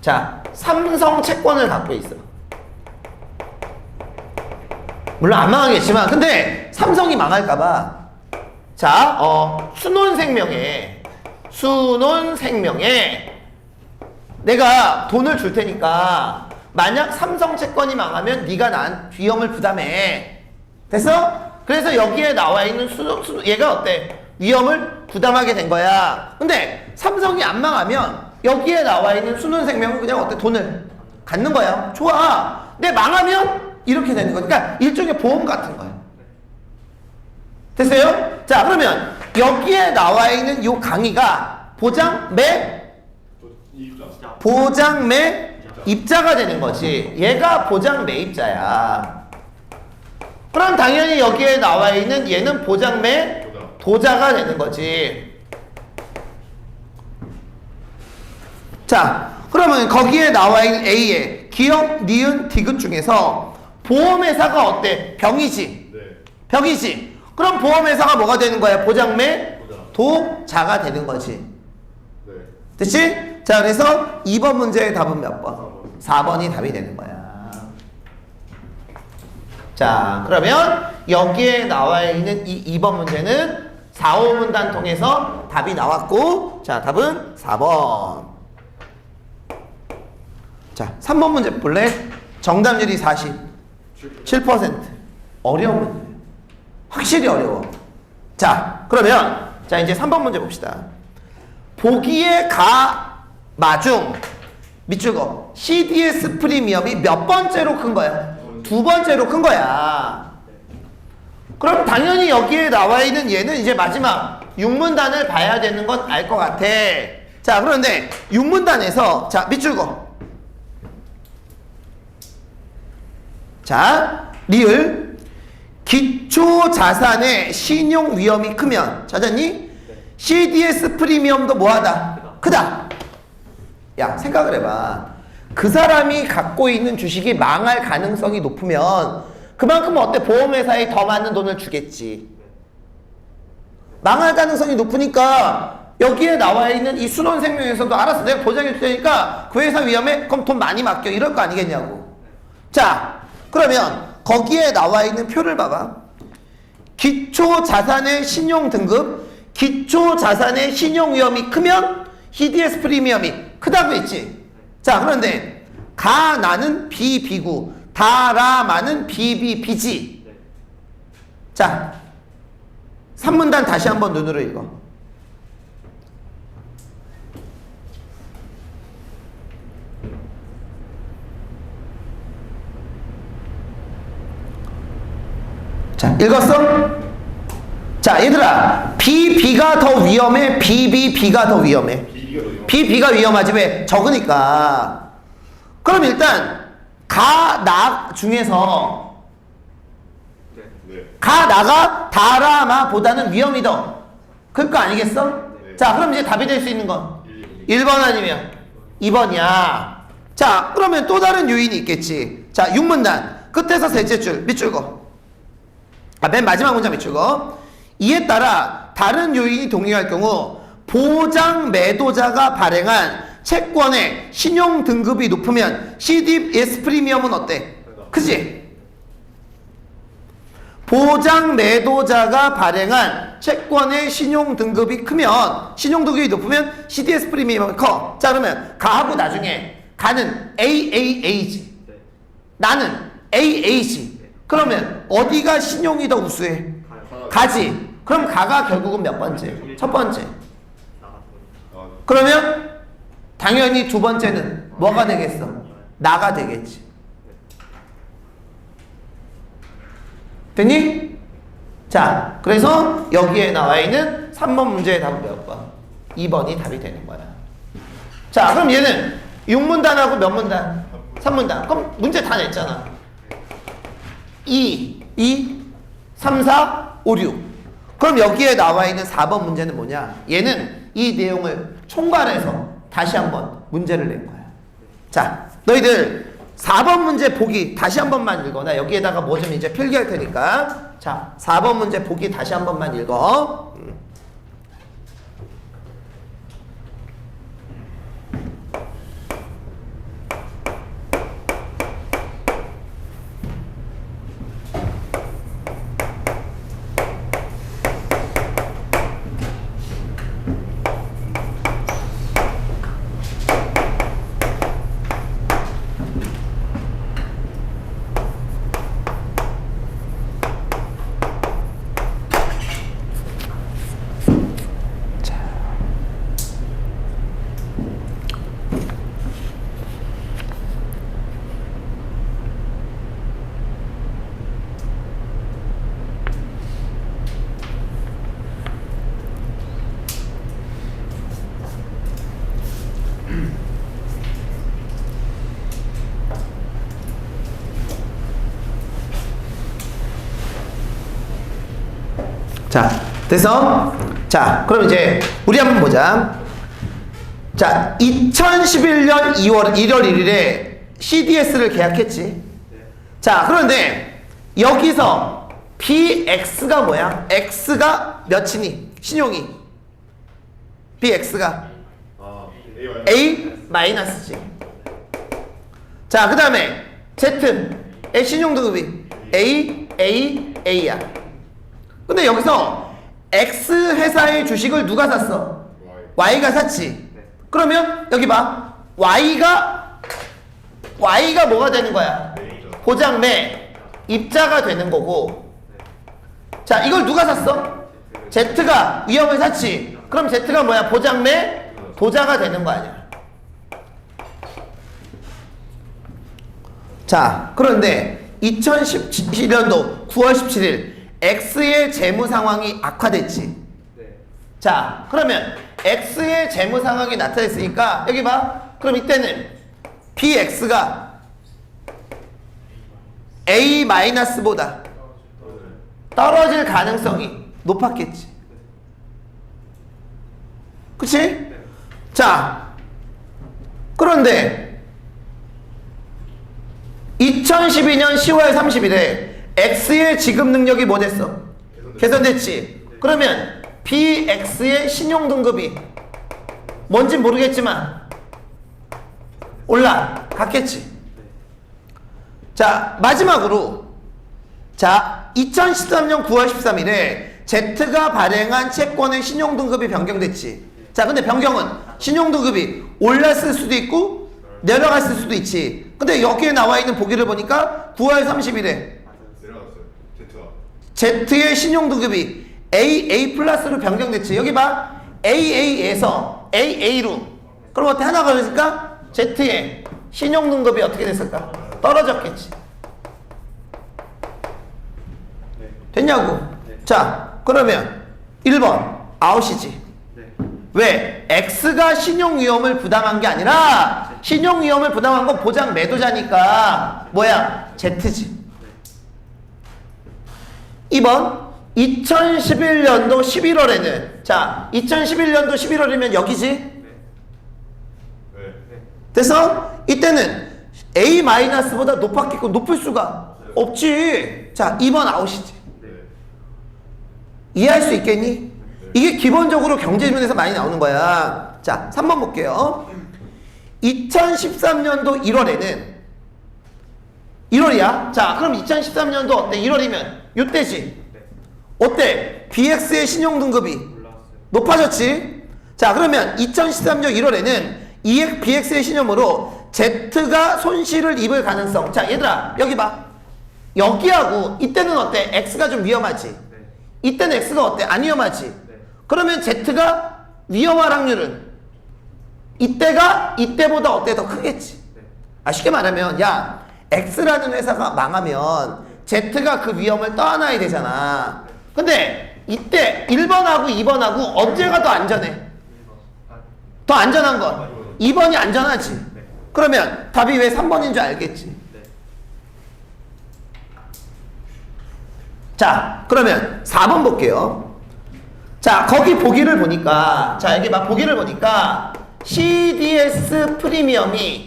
Speaker 1: 자 삼성 채권을 갖고 있어. 물론 안 망하겠지만 근데 삼성이 망할까봐 자 순혼생명에 내가 돈을 줄 테니까 만약 삼성 채권이 망하면 네가 난 위험을 부담해. 됐어? 그래서 여기에 나와 있는 얘가 어때? 위험을 부담하게 된 거야. 근데 삼성이 안 망하면 여기에 나와 있는 순혼생명은 그냥 어때? 돈을 갖는 거야. 좋아. 근데 망하면 이렇게 되는 거니까 그러니까 일종의 보험 같은 거야. 됐어요? 자 그러면 여기에 나와 있는 요 강의가 보장 매 입자가 되는 거지. 얘가 보장 매입자야. 그럼 당연히 여기에 나와 있는 얘는 보장 매 도자가 되는 거지. 자 그러면 거기에 나와 있는 A의 기업, 니은, 디귿 중에서 보험회사가 어때? 병이지.
Speaker 2: 네.
Speaker 1: 병이지. 그럼 보험회사가 뭐가 되는 거야? 보장매 도자가 되는 거지.
Speaker 2: 네.
Speaker 1: 됐지? 자 그래서 2번 문제의 답은 몇 번? 4번이 답이 되는 거야. 자 그러면 여기에 나와 있는 이 2번 문제는 4, 5문단 통해서 답이 나왔고 자 답은 4번. 자 3번 문제 볼래? 정답률이 40. 7%. 어려운 문제예요. 확실히 어려워. 자, 그러면 자 이제 3번 문제 봅시다. 보기의 가, 마중, 밑줄 거 CDS 프리미엄이 몇 번째로 큰 거야? 두 번째로 큰 거야. 그럼 당연히 여기에 나와 있는 얘는 이제 마지막 6문단을 봐야 되는 건 알 것 같아. 자, 그런데 6문단에서 자, 밑줄 거. 자, 리을 기초 자산의 신용 위험이 크면 찾았니? CDS 프리미엄도 뭐하다? 크다. 야, 생각을 해봐. 그 사람이 갖고 있는 주식이 망할 가능성이 높으면 그만큼 어때? 보험회사에 더 많은 돈을 주겠지. 망할 가능성이 높으니까 여기에 나와 있는 이 순원생명에서도 알았어, 내가 보장해 줄 테니까 그 회사 위험에 그럼 돈 많이 맡겨, 이럴 거 아니겠냐고. 자, 그러면 거기에 나와 있는 표를 봐봐. 기초 자산의 신용 등급, 기초 자산의 신용 위험이 크면 CDS 프리미엄이 크다고 했지. 자, 그런데 가, 나는 비, 비구, 다라, 마는 비, 비, 비지. 자, 3문단 다시 한번 눈으로 읽어. 자, 읽었어? 자, 얘들아, 비, 비가 더 위험해? 비, 비, 비가 더 위험해? 비, 비가 위험하지. 왜? 적으니까. 그럼 일단 가, 나 중에서 가, 나가 다라마 보다는 위험이 더 클 거 아니겠어? 자, 그럼 이제 답이 될 수 있는 건 1번 아니면 2번이야. 자, 그러면 또 다른 요인이 있겠지. 자, 6문단 끝에서 셋째 줄 밑줄 거. 맨 마지막 문장 밑줄 거. 이에 따라 다른 요인이 동일할 경우 보장 매도자가 발행한 채권의 신용 등급이 높으면 CDS 프리미엄은 어때? 크지? 보장 매도자가 발행한 채권의 신용 등급이 크면, 신용 등급이 높으면 CDS 프리미엄이 커. 자, 그러면 가하고 나중에 가는 AAA지, 나는 AA지. 그러면 어디가 신용이 더 우수해? 가지. 그럼 가가 결국은 몇 번째? 첫 번째. 그러면 당연히 두 번째는 뭐가 되겠어? 나가 되겠지. 됐니? 자, 그래서 여기에 나와 있는 3번 문제의 답은 몇 번? 2번이 답이 되는 거야. 자, 그럼 얘는 6문단하고 몇 문단? 3문단. 그럼 문제 다 냈잖아. 2, 3, 4, 5, 6. 그럼 여기에 나와 있는 4번 문제는 뭐냐? 얘는 이 내용을 총괄해서 다시 한번 문제를 낸 거야. 자, 너희들 4번 문제 보기 다시 한 번만 읽어. 나 여기에다가 뭐 좀 이제 필기할 테니까. 자, 4번 문제 보기 다시 한 번만 읽어. 자, 됐어? 자, 그럼 이제 우리 한번 보자. 자, 2011년 1월 1일에 CDS를 계약했지. 자, 그런데 여기서 BX가 뭐야? X가 몇이니? 신용이. BX가 A 마이너스지. 자, 그 다음에 Z의 신용등급이 A야. 근데 여기서 X 회사의 주식을 누가 샀어? Y가 샀지. 그러면 여기 봐. Y가 뭐가 되는 거야? 보장매. 입자가 되는 거고. 자, 이걸 누가 샀어? Z가 위험을 샀지. 그럼 Z가 뭐야? 보장매 도자가 되는 거 아니야. 자, 그런데 2017년도 9월 17일 X의 재무 상황이 악화됐지.
Speaker 3: 네.
Speaker 1: 자, 그러면 X의 재무 상황이 나타났으니까 여기 봐. 그럼 이때는 BX가 A-보다 떨어질 가능성이 높았겠지. 그치? 자, 그런데 2012년 10월 30일에 X의 지급 능력이 뭐 됐어? 개선됐지. 그러면 BX의 신용등급이 뭔진 모르겠지만 올라갔겠지. 자, 마지막으로 자 2013년 9월 13일에 Z가 발행한 채권의 신용등급이 변경됐지. 자, 근데 변경은 신용등급이 올랐을 수도 있고 내려갔을 수도 있지. 근데 여기에 나와 있는 보기를 보니까 9월 30일에
Speaker 2: 내려갔어요.
Speaker 1: Z의 신용등급이 AA 플러스로 변경됐지. 여기 봐. AA에서 AA로. 그럼 어떻게 하나가 됐을까? Z의 신용등급이 어떻게 됐을까? 떨어졌겠지. 됐냐고? 자, 그러면 1번 아웃이지.
Speaker 3: 네.
Speaker 1: 왜? X가 신용위험을 부담한 게 아니라 신용위험을 부담한 건 보장 매도자니까 뭐야? Z지. 2번 2011년도 11월에는 자 2011년도 11월이면 여기지?
Speaker 2: 네.
Speaker 1: 됐어? 이때는 A-보다 높았겠고 높을 수가 없지. 자 2번 아웃이지.
Speaker 2: 네.
Speaker 1: 이해할 수 있겠니? 이게 기본적으로 경제지문에서 많이 나오는 거야. 자 3번 볼게요. 2013년도 1월에는 1월이야. 자 그럼 2013년도 어때? 1월이면 요때지. 어때? BX의 신용등급이
Speaker 3: 올라왔어요.
Speaker 1: 높아졌지. 자 그러면 2013년 1월에는 BX의 신용으로 Z가 손실을 입을 가능성. 자 얘들아 여기 봐. 여기하고 이때는 어때? X가 좀 위험하지.
Speaker 3: 네.
Speaker 1: 이때는 X가 어때? 안 위험하지.
Speaker 3: 네.
Speaker 1: 그러면 Z가 위험할 확률은 이때가 이때보다 어때? 더 크겠지.
Speaker 3: 네.
Speaker 1: 아 쉽게 말하면 야 X라는 회사가 망하면 Z가 그 위험을 떠안아야 되잖아. 근데 이때 1번하고 2번하고 언제가 더 안전해?
Speaker 3: 1번. 아,
Speaker 1: 더 안전한 건 2번이 안전하지. 그러면 답이 왜 3번인 줄 알겠지.
Speaker 3: 네.
Speaker 1: 자 그러면 4번 볼게요. 자 거기 보기를 보니까 자 여기 막 보기를 보니까 CDS 프리미엄이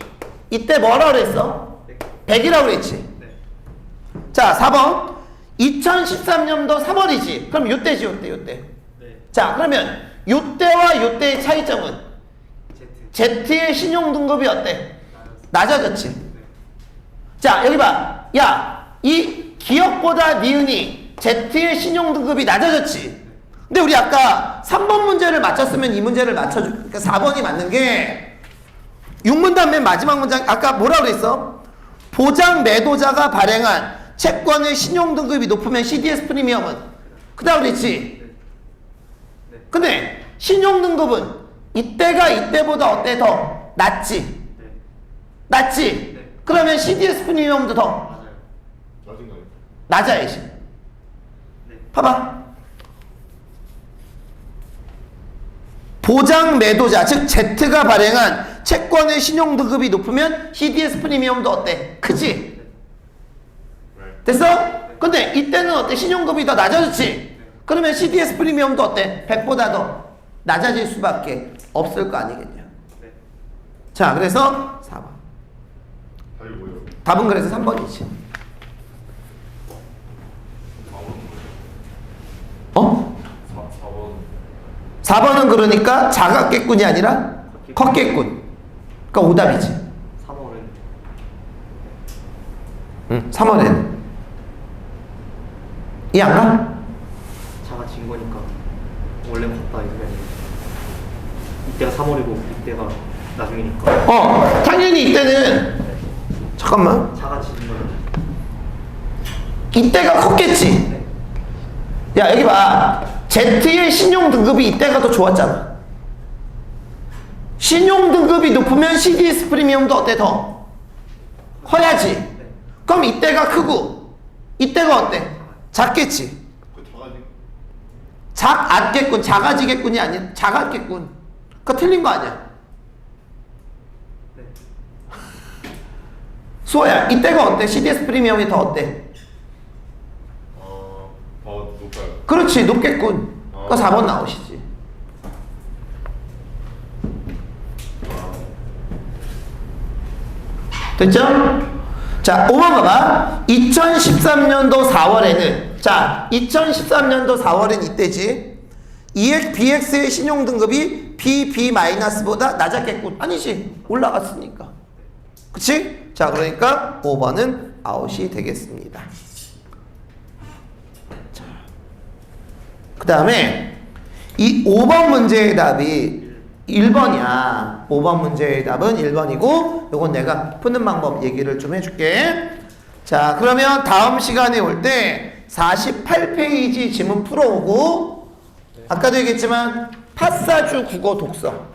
Speaker 1: 이때 뭐라 그랬어? 100이라고 그랬지.
Speaker 3: 네.
Speaker 1: 자 4번 2013년도 3월이지. 그럼 요때지 요때.
Speaker 3: 네.
Speaker 1: 자 그러면 요때와 요때의 차이점은
Speaker 3: Z.
Speaker 1: Z의 신용등급이 어때? 낮아졌지.
Speaker 3: 네.
Speaker 1: 자 여기 봐. 야 이 기억보다 니은이 Z의 신용등급이 낮아졌지. 근데 우리 아까 3번 문제를 맞췄으면 이 문제를 맞춰줘. 그러니까 4번이 맞는 게 6문단 맨 마지막 문장 아까 뭐라 그랬어? 보장 매도자가 발행한 채권의 신용등급이 높으면 CDS 프리미엄은 그다음 그랬지.
Speaker 3: 네.
Speaker 1: 근데 신용등급은 이때가 이때보다 어때? 더 낮지.
Speaker 3: 네.
Speaker 1: 낮지.
Speaker 3: 네.
Speaker 1: 그러면 CDS 프리미엄도 더
Speaker 3: 맞아요.
Speaker 2: 낮은 거예요.
Speaker 1: 낮아야지.
Speaker 3: 네.
Speaker 1: 봐봐. 보장 매도자 즉 Z가 발행한 채권의 신용등급이 높으면 CDS 프리미엄도 어때? 크지?
Speaker 2: 네.
Speaker 1: 됐어? 근데 이때는 어때? 신용급이 더 낮아졌지? 그러면 CDS 프리미엄도 어때? 100보다 더 낮아질 수밖에 없을 거 아니겠냐.
Speaker 3: 네.
Speaker 1: 자 그래서 4번
Speaker 2: 답이 뭐예요?
Speaker 1: 답은 그래서 3번이지. 어?
Speaker 2: 4번.
Speaker 1: 4번은 그러니까 자각객군이 아니라 컷객군. 그러니까 오답이지.
Speaker 3: 3월은
Speaker 1: 응, 3월에는 이해 안 가?
Speaker 3: 차가 진 거니까 원래 갔다 이러면 이때가 3월이고 이때가 나중이니까
Speaker 1: 당연히 이때는 잠깐만
Speaker 3: 차가 진 거는
Speaker 1: 이때가 컸겠지.
Speaker 3: 네.
Speaker 1: 야 여기 봐. Z의 신용 등급이 이때가 더 좋았잖아. 신용 등급이 높으면 CDS 프리미엄도 어때 더? 커야지.
Speaker 3: 네.
Speaker 1: 그럼 이때가 크고 이때가 어때? 작겠지.
Speaker 2: 그 작아지.
Speaker 1: 작았겠군. 작아지겠군이 아닌 작았겠군. 그거 틀린 거 아니야.
Speaker 3: 네.
Speaker 1: 수호야 이때가 어때? CDS 프리미엄이 더 어때?
Speaker 2: 더 높아요.
Speaker 1: 그렇지 높겠군. 그거 4번 나오시지. 됐죠? 자 5번 봐봐. 2013년도 4월에는 자 2013년도 4월엔 이때지. BX의 신용등급이 BB-보다 낮았겠군. 아니지 올라갔으니까. 그치? 자 그러니까 5번은 아웃이 되겠습니다. 그 다음에 이 5번 문제의 답이 1번이야. 5번 문제의 답은 1번이고 요건 내가 푸는 방법 얘기를 좀 해줄게. 자 그러면 다음 시간에 올 때 48페이지 지문 풀어오고 아까도 얘기했지만 파사주 국어 독서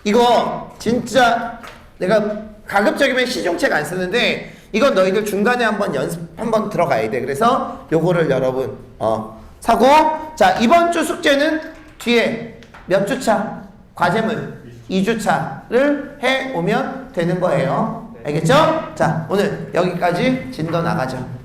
Speaker 1: 이거 진짜 내가 가급적이면 시중책 안 쓰는데 이건 너희들 중간에 한번 연습 한번 들어가야 돼. 그래서 요거를 여러분 사고 자 이번 주 숙제는 뒤에 몇 주차 과제물 2주차를 해 오면 되는 거예요. 알겠죠? 자 오늘 여기까지 진도 나가죠.